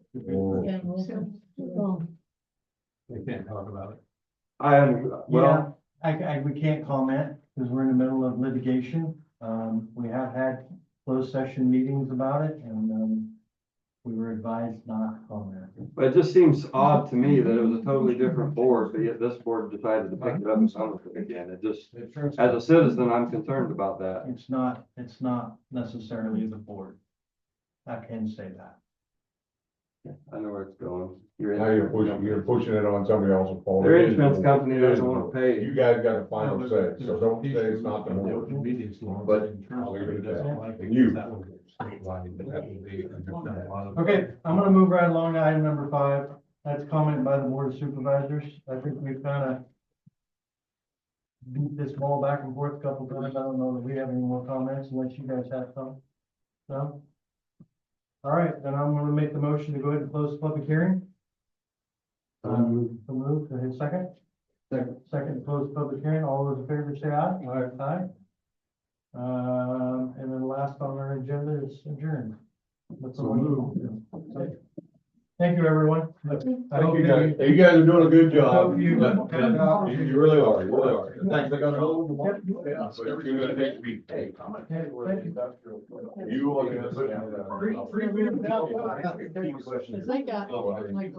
They can't talk about it. Well, We can't comment because we're in the middle of litigation. We have had closed session meetings about it and, we were advised not to comment. but it just seems odd to me that it was a totally different board, but yet this board decided to pick it up and some of it again. It just, as a citizen, I'm concerned about that. It's not necessarily the board. I can say that. I know where it's going. Now you're pushing it on somebody else's fault. Their insurance company doesn't want to pay. You guys got a final say, so don't say it's not the board. But I'll leave it at that. You. Okay, I'm gonna move right along to item number 5. That's comment by the Board of Supervisors. I think we've kind of beat this ball back and forth a couple times. I don't know that we have any more comments unless you guys have some. No? All right, then I'm gonna make the motion to go ahead and close the public hearing. So move to hit second. Second, to close the public hearing. All those in favor say aye. Aye. And then last on our agenda is adjourned. Okay. Thank you, everyone. I hope You guys are doing a good job. Hope you- You really are, you really are. Thanks, I got a little. Yep. Yeah, but you're gonna take me. Hey, Okay, thank you. You are gonna put. They got, like,